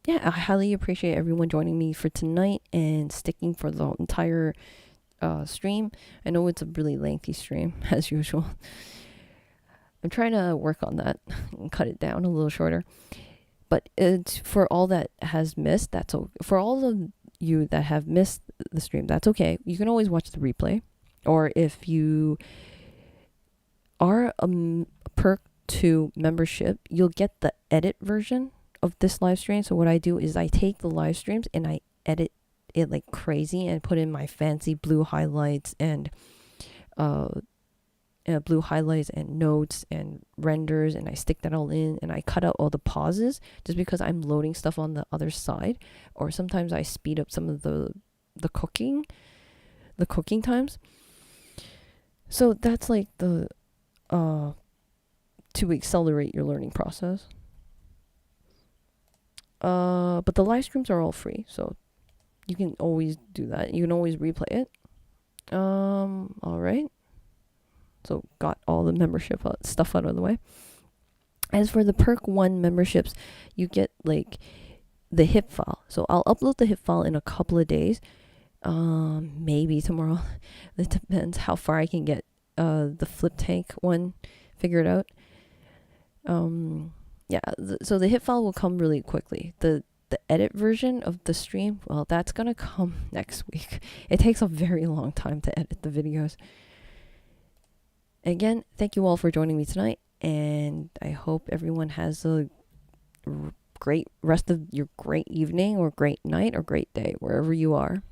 Yeah, I highly appreciate everyone joining me for tonight and sticking for the entire stream. I know it's a really lengthy stream as usual. I'm trying to work on that and cut it down a little shorter. But it's for all that has missed, for all of you that have missed the stream, that's okay. You can always watch the replay. Or if you are a Perk to membership, you'll get the edit version of this live stream. So what I do is I take the live streams and I edit it like crazy and put in my fancy blue highlights and notes and renders, and I stick that all in, and I cut out all the pauses just because I'm loading stuff on the other side, or sometimes I speed up some of the cooking times. So that's like the to accelerate your learning process. But the live streams are all free, so you can always do that. You can always replay it. All right. So got all the membership stuff out of the way. As for the Perk 1 memberships, you get like the HIP file. So I'll upload the HIP file in a couple of days. Maybe tomorrow. It depends how far I can get the flip tank one figured out. So the HIP file will come really quickly. The edit version of the stream, well, that's gonna come next week. It takes a very long time to edit the videos. Again, thank you all for joining me tonight, and I hope everyone has a great rest of your great evening or great night or great day wherever you are.